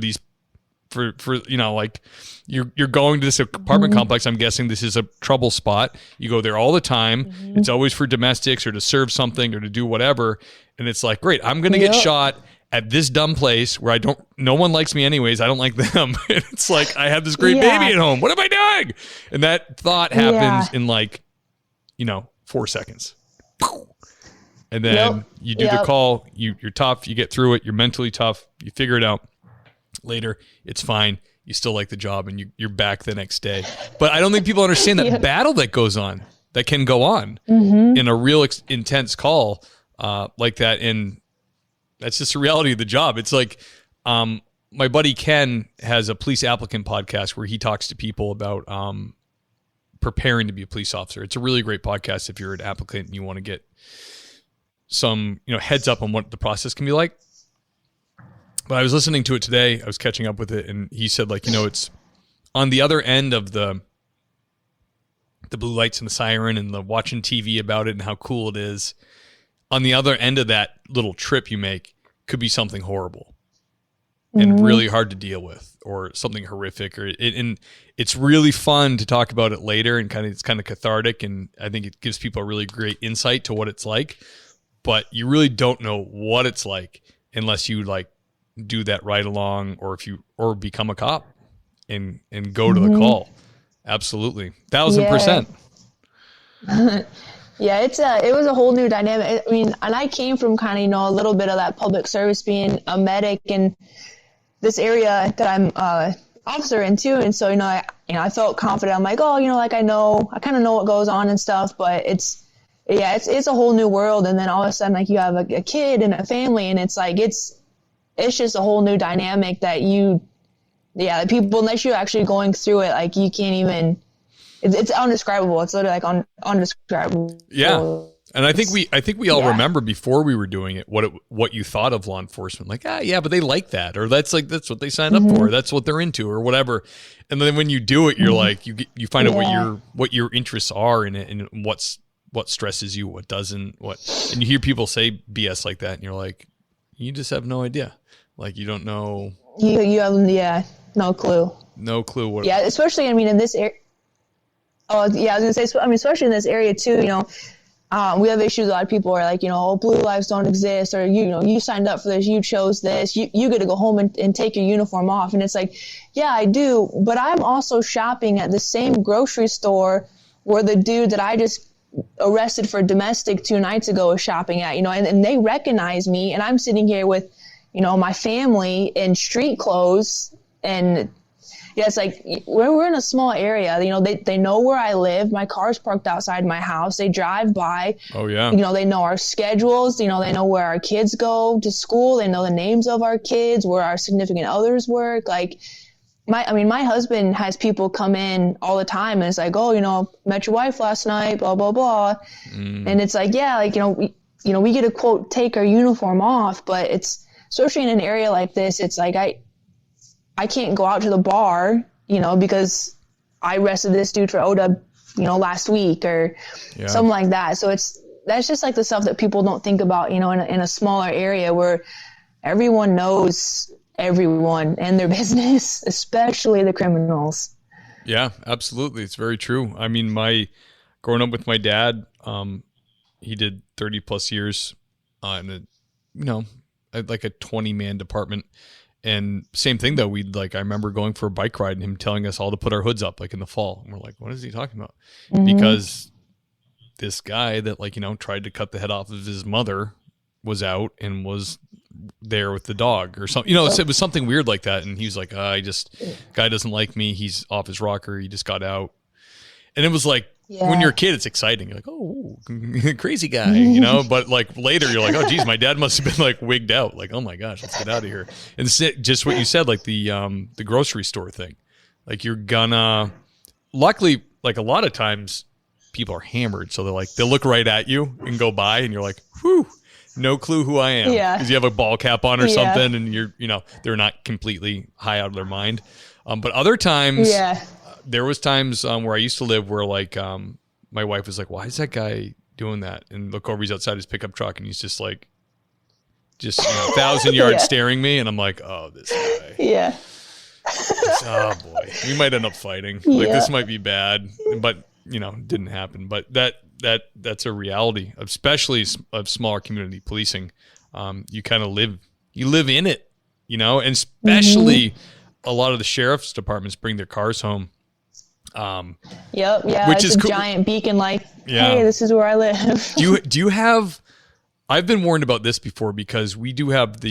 like you're going to this apartment complex. I'm guessing this is a trouble spot. You go there all the time. It's always for domestics or to serve something or to do whatever. And it's like, great, I'm going to get shot at this dumb place where no one likes me anyways. I don't like them. And it's like, I have this great baby at home. What am I doing? And that thought happens in like, 4 seconds. And then you do the call, you're tough, you get through it, you're mentally tough, you figure it out. Later, it's fine. You still like the job and you're back the next day. But I don't think people understand that battle that can go on in a real intense call like that. And that's just the reality of the job. It's like my buddy Ken has a police applicant podcast where he talks to people about preparing to be a police officer. It's a really great podcast if you're an applicant and you want to get some, heads up on what the process can be like. But I was listening to it today. I was catching up with it, and he said, like, it's on the other end of the blue lights and the siren and the watching TV about it and how cool it is. On the other end of that little trip you make could be something horrible and really hard to deal with, or something horrific, and it's really fun to talk about it later, and it's kind of cathartic, and I think it gives people a really great insight to what it's like. But you really don't know what it's like unless you like do that ride along, or become a cop and go to the call. Absolutely. 1,000%. Yeah, it was a whole new dynamic. I mean, and I came from kind of, a little bit of that public service, being a medic in this area that I'm officer in too. And so, I felt confident. I'm like, I kind of know what goes on and stuff, but it's a whole new world. And then all of a sudden, like, you have a kid and a family, and it's like, it's just a whole new dynamic that people, unless you're actually going through it, like, you can't even, it's undescribable. It's literally like undescribable. Yeah. And I think we all remember before we were doing it, what you thought of law enforcement, like, but they like that, or that's what they signed up for. That's what they're into, or whatever. And then when you do it, you're like, you find out what your interests are in it, and what stresses you, what doesn't, and you hear people say BS like that, and you're like, you just have no idea. Like, you don't know. You have, no clue. No clue what. Yeah, especially, in this area. Oh, yeah, I was going to say, especially in this area too, we have issues. A lot of people are like, blue lives don't exist, or, you signed up for this, you chose this, you get to go home and take your uniform off. And it's like, yeah, I do. But I'm also shopping at the same grocery store where the dude that I just arrested for domestic 2 nights ago is shopping at, and they recognize me, and I'm sitting here with, my family in street clothes. And yeah, it's like, we're in a small area. They know where I live. My car's parked outside my house. They drive by. Oh, yeah. They know our schedules. They know where our kids go to school. They know the names of our kids, where our significant others work. Like, my husband has people come in all the time, and it's like, met your wife last night, blah, blah, blah. And it's like, we get to, quote, take our uniform off, but it's, especially in an area like this, it's like, I can't go out to the bar, because I arrested this dude for ODA, last week, or something like that. So that's just like the stuff that people don't think about, in a smaller area where everyone knows everyone and their business, especially the criminals. Yeah, absolutely. It's very true. I mean, growing up with my dad, he did 30 plus years in like a 20-man department. And same thing though, I remember going for a bike ride and him telling us all to put our hoods up, like in the fall. And we're like, what is he talking about? Because this guy that tried to cut the head off of his mother was out and was there with the dog or something, it was something weird like that. And he was like, guy doesn't like me. He's off his rocker. He just got out. And it was like, when you're a kid, it's exciting. You're like, oh, crazy guy, you know. But like later, you're like, oh, geez, my dad must have been like wigged out. Like, oh my gosh, let's get out of here. And just what you said, like the grocery store thing. Like you're gonna. Luckily, like a lot of times, people are hammered, so they'll look right at you and go by, and you're like, whew, no clue who I am, because you have a ball cap on or something, and they're not completely high out of their mind. But other times, there was times where I used to live where like my wife was like, why is that guy doing that? And look over, he's outside his pickup truck, and he's just 1,000 yards staring me, and I'm like, oh, this guy. Yeah. Oh boy, we might end up fighting. Like this might be bad, but didn't happen. But that's a reality, especially of smaller community policing. You kind of live in it, and especially a lot of the sheriff's departments bring their cars home. Which is a giant beacon, like, hey, this is where I live. Do you have? I've been warned about this before because we do have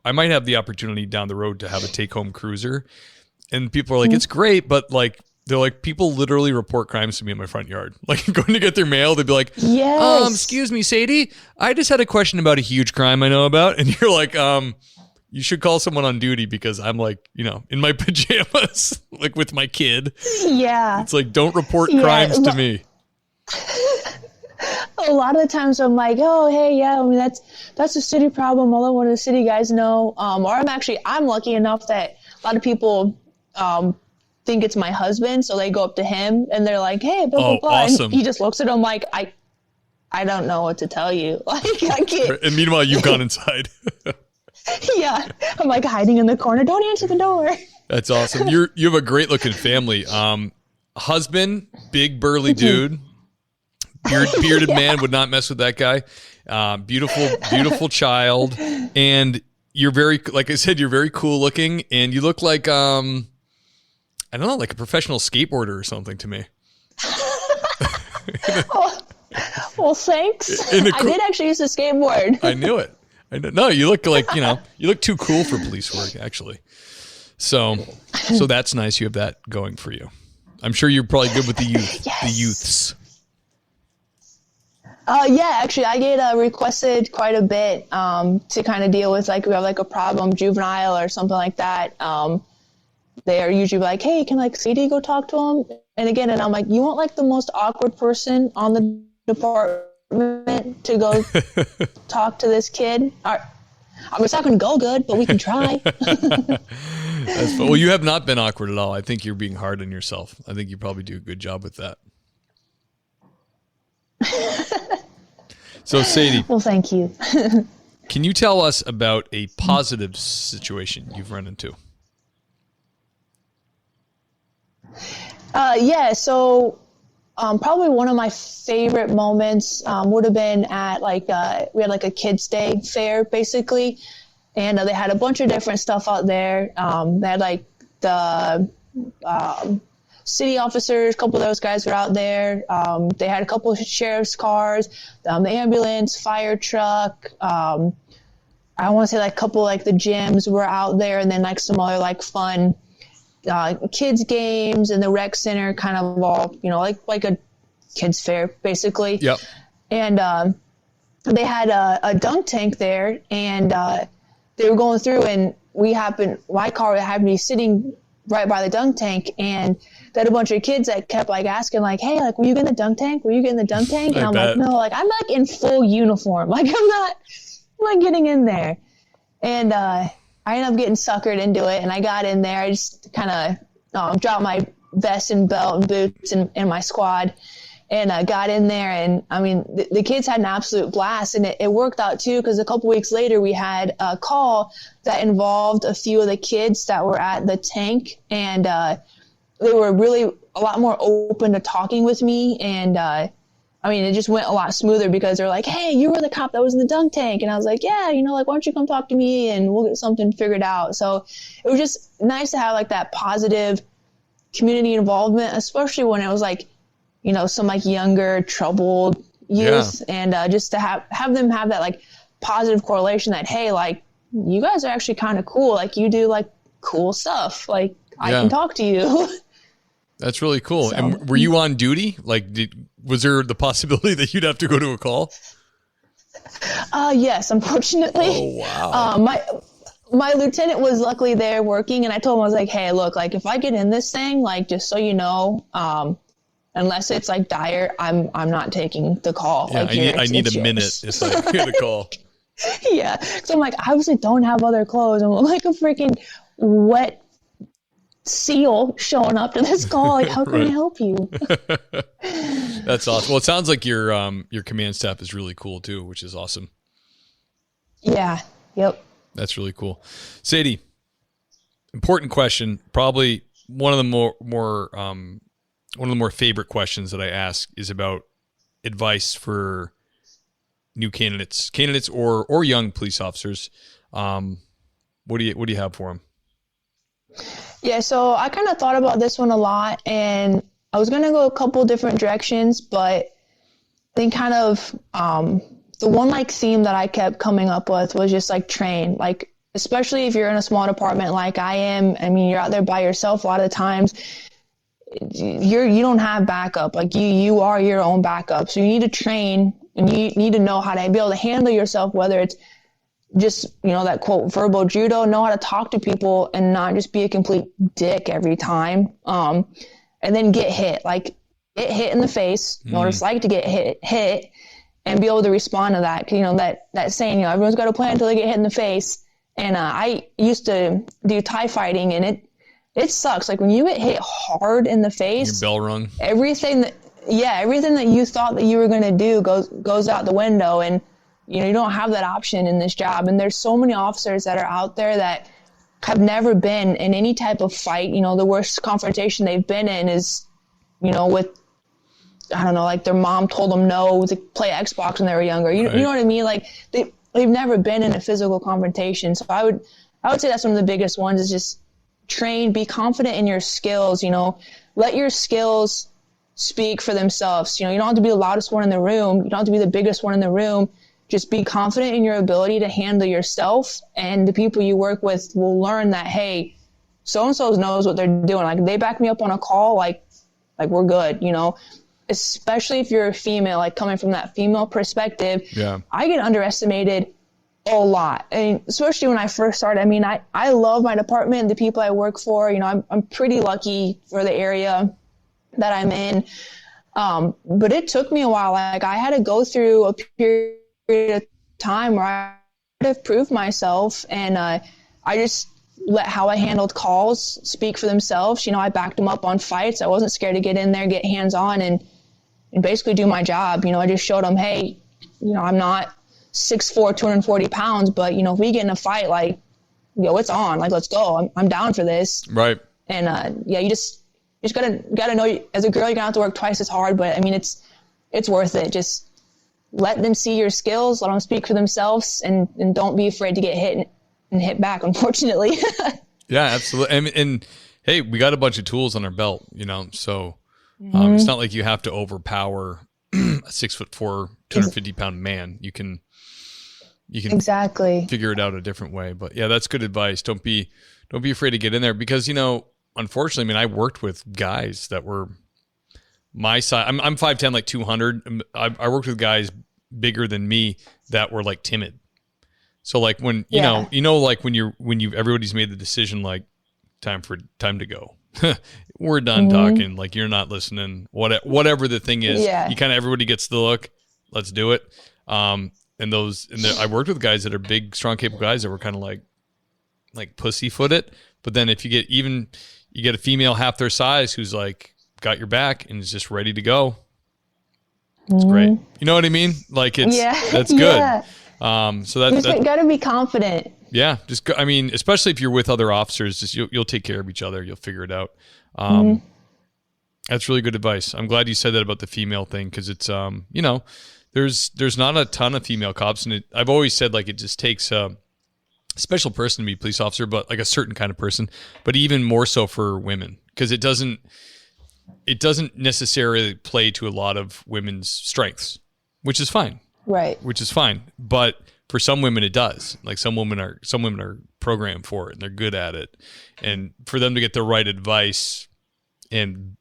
I might have the opportunity down the road to have a take-home cruiser, and people are like, it's great, but like they're like, people literally report crimes to me in my front yard. Like going to get their mail, they'd be like, excuse me, Sadie, I just had a question about a huge crime I know about, and you're like, you should call someone on duty because I'm like, in my pajamas, like with my kid. Yeah, it's like, don't report crimes to me. A lot of the times I'm like, oh, hey, I mean, that's a city problem. I'll let one of the city guys know. Or I'm lucky enough that a lot of people think it's my husband, so they go up to him and they're like, hey, blah, blah, blah. Awesome. And he just looks at them like, I don't know what to tell you. Like, I can't. And meanwhile, you've gone inside. Yeah. I'm like hiding in the corner. Don't answer the door. That's awesome. You have a great looking family. Husband, big burly dude. Bearded man, would not mess with that guy. Beautiful child. And you're like I said, you're very cool looking, and you look like, I don't know, like a professional skateboarder or something to me. Well, thanks. I did actually use a skateboard. I knew it. No, you look like, you look too cool for police work, actually. So that's nice. You have that going for you. I'm sure you're probably good with the youth, the youths. Actually, I get requested quite a bit to kind of deal with, like, we have like a problem, juvenile or something like that. They are usually like, hey, can like Sadie go talk to him? And I'm like, you want like the most awkward person on the department to go talk to this kid? I mean, it's not going to go good, but we can try. Well, you have not been awkward at all. I think you're being hard on yourself. I think you probably do a good job with that. So, Sadie. Well, thank you. Can you tell us about a positive situation you've run into? So probably one of my favorite moments would have been at we had like a kids' day fair basically, and they had a bunch of different stuff out there. They had like the city officers, a couple of those guys were out there. They had a couple of sheriff's cars, the ambulance, fire truck. I want to say like a couple like the gyms were out there, and then like some other like fun kids games and the rec center, kind of all, like a kids fair basically. Yep. And they had a dunk tank there, and they were going through, and my car happened to be sitting right by the dunk tank, and they had a bunch of kids that kept like asking like, hey, like, were you getting the dunk tank? Were you getting the dunk tank? And I'm like, no, like, I'm like in full uniform. Like, I'm not getting in there. And I ended up getting suckered into it, and I got in there. I just kind of dropped my vest and belt and boots and my squad, and got in there. And I mean, the kids had an absolute blast, and it worked out too, because a couple weeks later we had a call that involved a few of the kids that were at the tank, and they were really a lot more open to talking with me. And I mean, it just went a lot smoother because they're like, hey, you were the cop that was in the dunk tank. And I was like, yeah, like, why don't you come talk to me and we'll get something figured out. So it was just nice to have like that positive community involvement, especially when it was like, some like younger, troubled youth. Yeah. And just to have them have that like positive correlation that, hey, like, you guys are actually kind of cool. Like, you do like cool stuff. Like, I can talk to you. That's really cool. So, and were you on duty? Like, was there the possibility that you'd have to go to a call? yes, unfortunately. Oh, wow. My lieutenant was luckily there working, and I told him, I was like, hey, look, like if I get in this thing, like just so you know, unless it's like dire, I'm not taking the call. Yeah, like I need a minute if I get a call. Yeah. So I'm like, I obviously don't have other clothes. I'm like a freaking wet seal showing up to this call. Like, how can I help you? That's awesome. Well, it sounds like your command staff is really cool too, which is awesome. Yeah. Yep. That's really cool. Sadie, important question. Probably one of the more favorite questions that I ask is about advice for new candidates or young police officers. What do you have for them? Yeah, so I kind of thought about this one a lot, and I was going to go a couple different directions, but I think kind of the one like theme that I kept coming up with was just like train, like especially if you're in a small department like I am. I mean, you're out there by yourself a lot of the times. You don't have backup. Like you are your own backup. So you need to train, and you need to know how to be able to handle yourself, whether it's just, that quote, verbal judo, know how to talk to people and not just be a complete dick every time. And then get hit in the face, know what it's like to get hit and be able to respond to that. That saying, everyone's got a plan until they get hit in the face. And I used to do Thai fighting, and it sucks. Like when you get hit hard in the face, your bell rung. Everything that you thought that you were going to do goes out the window. And you don't have that option in this job. And there's so many officers that are out there that have never been in any type of fight. The worst confrontation they've been in is, with, I don't know, like their mom told them no to play Xbox when they were younger. You know what I mean? Like they've never been in a physical confrontation. So I would say that's one of the biggest ones is just train, be confident in your skills, let your skills speak for themselves. You don't have to be the loudest one in the room. You don't have to be the biggest one in the room. Just be confident in your ability to handle yourself, and the people you work with will learn that, hey, so-and-so knows what they're doing. Like they back me up on a call, like we're good, especially if you're a female, like coming from that female perspective. Yeah. I get underestimated a lot. And especially when I first started, I mean, I love my department and the people I work for. I'm pretty lucky for the area that I'm in. But it took me a while. Like I had to go through a period of time where I had to prove myself, and I just let how I handled calls speak for themselves. I backed them up on fights. I wasn't scared to get in there, get hands on, and basically do my job. I just showed them, hey, I'm not 6'4", 240 pounds, but if we get in a fight, like, it's on. Like, let's go. I'm down for this. Right. And you just gotta know, as a girl, you're gonna have to work twice as hard, but I mean, it's worth it. Just let them see your skills, let them speak for themselves, and don't be afraid to get hit and hit back, unfortunately. Yeah, absolutely. And hey, we got a bunch of tools on our belt, so it's not like you have to overpower a 6'4", 250 pound man. You can exactly figure it out a different way. But yeah, that's good advice. Don't be afraid to get in there, because, unfortunately, I worked with guys that were my size. I'm 5'10", like 200. I worked with guys bigger than me that were like timid. So like when, like when everybody's made the decision, like time to go, we're done talking. Like you're not listening, whatever the thing is, you kind of, everybody gets the look, let's do it. I worked with guys that are big, strong, capable guys that were kind of like pussyfooted. But then if you get a female half their size who's like got your back and is just ready to go, it's great. You know what I mean? Like that's good. Yeah. So that's got to be confident. Yeah, just go, especially if you're with other officers, just you'll take care of each other. You'll figure it out. That's really good advice. I'm glad you said that about the female thing, because it's there's not a ton of female cops, and I've always said like it just takes a special person to be a police officer, but like a certain kind of person, but even more so for women, because it doesn't necessarily play to a lot of women's strengths, which is fine. Right. Which is fine. But for some women it does. Like some women are programmed for it and they're good at it. And for them to get the right advice and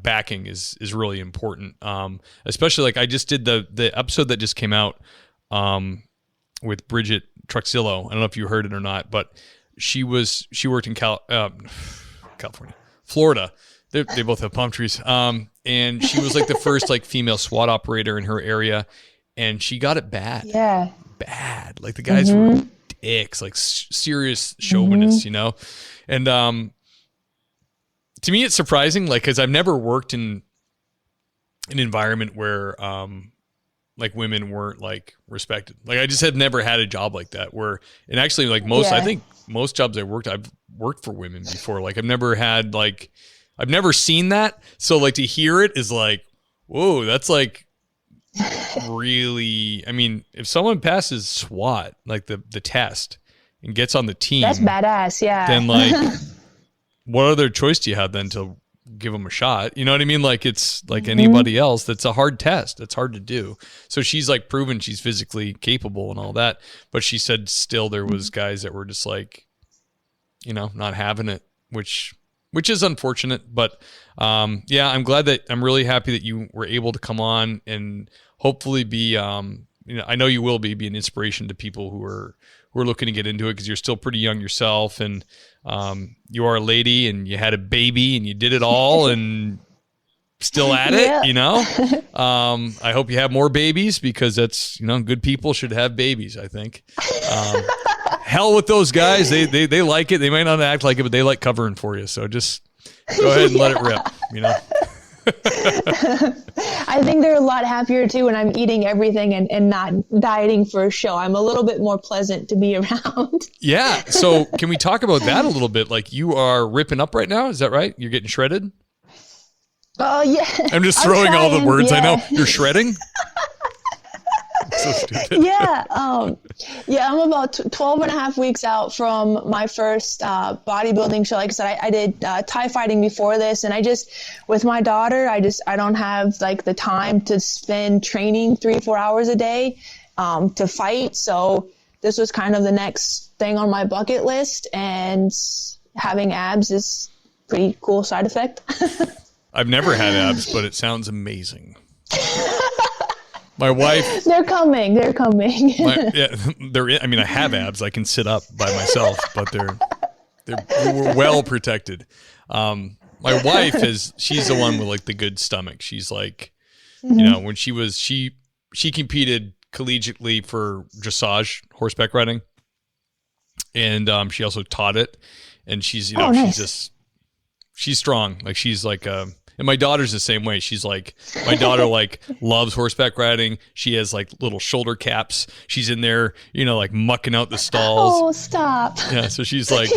backing is really important. Especially like I just did the episode that just came out with Bridget Truxillo. I don't know if you heard it or not, but she worked in California, Florida. They both have palm trees. And she was like the first like female SWAT operator in her area, and she got it bad. Yeah. Bad. Like the guys were dicks, like serious chauvinists, And to me, it's surprising, like, because I've never worked in an environment where like women weren't like respected. Like I just had never had a job like that and actually like I think most jobs I've worked for women before. Like I've never seen that. So like to hear it is like, whoa, that's like really, I mean, if someone passes SWAT, like the test and gets on the team, that's badass. Yeah. Then like, what other choice do you have then to give them a shot? You know what I mean? Like it's like anybody else. That's a hard test. That's hard to do. So she's like proven she's physically capable and all that. But she said still there was guys that were just like, not having it, which is unfortunate. But I'm really happy that you were able to come on and hopefully be, I know you will be an inspiration to people who are looking to get into it, because you're still pretty young yourself, and you are a lady and you had a baby and you did it all and still at it, I hope you have more babies, because that's, good people should have babies, I think. Hell with those guys. They like it. They might not act like it, but they like covering for you. So just go ahead and let it rip, I think they're a lot happier too when I'm eating everything and not dieting for a show. I'm a little bit more pleasant to be around. Yeah. So can we talk about that a little bit? Like you are ripping up right now. Is that right? You're getting shredded? Oh, yeah. I'm just throwing all the words. I know. You're shredding? So stupid. Yeah. I'm about 12 and a half weeks out from my first bodybuilding show. Like I said, I did Thai fighting before this, and with my daughter, I don't have like the time to spend training 3-4 hours a day to fight. So this was kind of the next thing on my bucket list, and having abs is a pretty cool side effect. I've never had abs, but it sounds amazing. My wife. They're coming. I have abs. I can sit up by myself, but they're well protected. My wife she's the one with like the good stomach. She's like, when she competed collegiately for dressage, horseback riding, and she also taught it. And she's, nice. she's strong. Like she's like, and my daughter's the same way. She's like, my daughter like loves horseback riding. She has like little shoulder caps. She's in there, like mucking out the stalls. Oh, stop. Yeah. So she's like,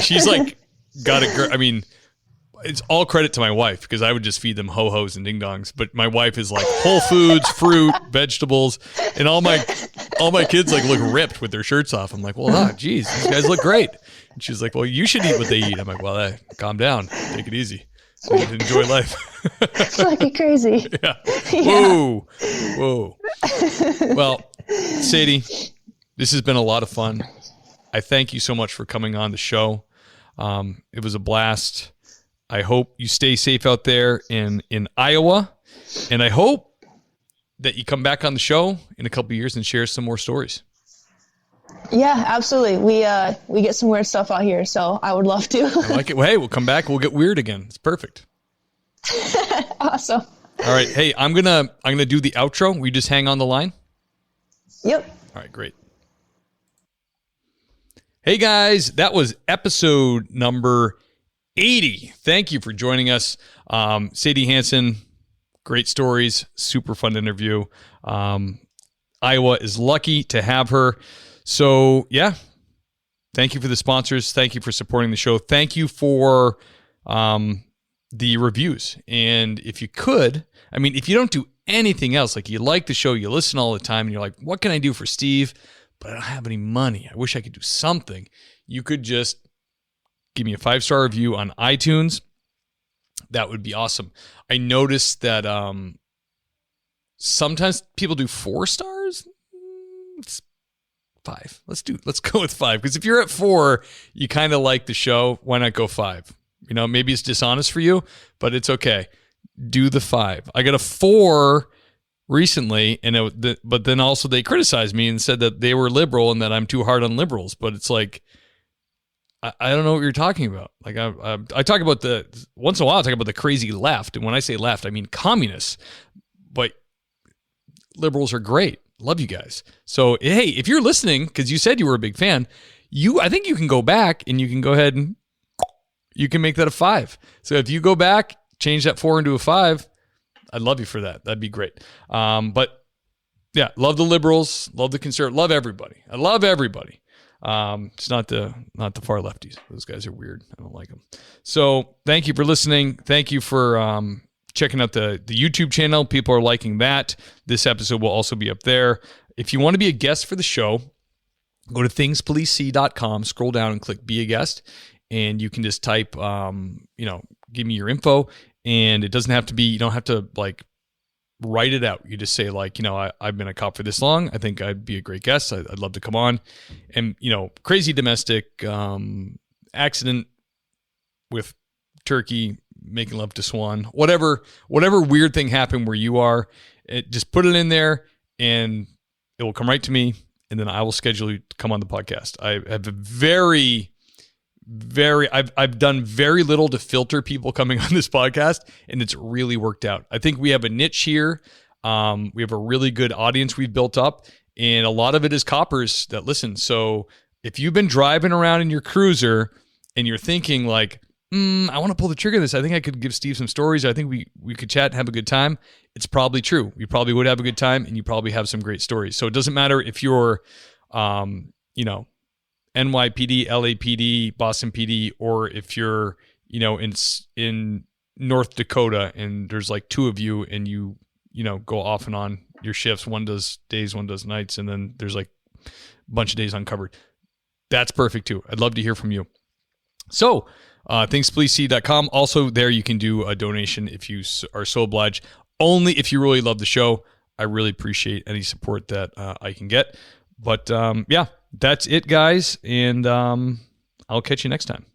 she's like got a I mean, it's all credit to my wife, because I would just feed them ho-hos and ding-dongs. But my wife is like whole foods, fruit, vegetables, and all my kids like look ripped with their shirts off. I'm like, well, geez, these guys look great. And she's like, well, you should eat what they eat. I'm like, well, calm down, take it easy. So you can enjoy life. Fucking crazy. Yeah. Whoa. Well, Sadie, this has been a lot of fun. I thank you so much for coming on the show. It was a blast. I hope you stay safe out there in Iowa. And I hope that you come back on the show in a couple of years and share some more stories. Yeah, absolutely. We get some weird stuff out here, so I would love to. I like it. Well, hey, we'll come back. We'll get weird again. It's perfect. Awesome. All right. Hey, I'm gonna do the outro. We just hang on the line. Yep. All right. Great. Hey guys, that was episode number 80. Thank you for joining us, Sadie Hansen. Great stories. Super fun interview. Iowa is lucky to have her. So, yeah, thank you for the sponsors. Thank you for supporting the show. Thank you for the reviews. And if you could, if you don't do anything else, like you like the show, you listen all the time, and you're like, what can I do for Steve? But I don't have any money. I wish I could do something. You could just give me a 5-star review on iTunes. That would be awesome. I noticed that sometimes people do 4 stars. It's 5. Let's go with 5, because if you're at 4, you kind of like the show. Why not go 5? You know, maybe it's dishonest for you, but it's okay. Do the 5. I got a 4 recently, and but then also they criticized me and said that they were liberal and that I'm too hard on liberals. But it's like, I don't know what you're talking about. Like I talk about once in a while I talk about the crazy left, and when I say left, I mean communists. But liberals are great. Love you guys. So hey, if you're listening, because you said you were a big fan, I think you can go back and you can go ahead and you can make that a 5. So if you go back, change that 4 into a 5, I'd love you for that. That'd be great. But yeah, love the liberals, love the conservatives, love everybody. I love everybody. It's not the far lefties. Those guys are weird. I don't like them. So thank you for listening. Thank you for checking out the YouTube channel. People are liking that. This episode will also be up there. If you want to be a guest for the show, go to thingspolicec.com, scroll down and click be a guest. And you can just type, give me your info. And it doesn't have to be, you don't have to like write it out. You just say like, I've been a cop for this long. I think I'd be a great guest. I'd love to come on. And, crazy domestic accident with turkey, making love to swan, whatever weird thing happened where you are, just put it in there and it will come right to me. And then I will schedule you to come on the podcast. I have I've done very little to filter people coming on this podcast, and it's really worked out. I think we have a niche here. We have a really good audience we've built up, and a lot of it is coppers that listen. So if you've been driving around in your cruiser and you're thinking like, I want to pull the trigger on this. I think I could give Steve some stories. I think we could chat and have a good time. It's probably true. You probably would have a good time, and you probably have some great stories. So it doesn't matter if you're, NYPD, LAPD, Boston PD, or if you're, in North Dakota and there's like 2 of you and you go off and on your shifts. One does days, one does nights, and then there's like a bunch of days uncovered. That's perfect too. I'd love to hear from you. So, thingspolicec.com. Also there you can do a donation if you are so obliged. Only if you really love the show. I really appreciate any support that I can get. But yeah, that's it, guys. And I'll catch you next time.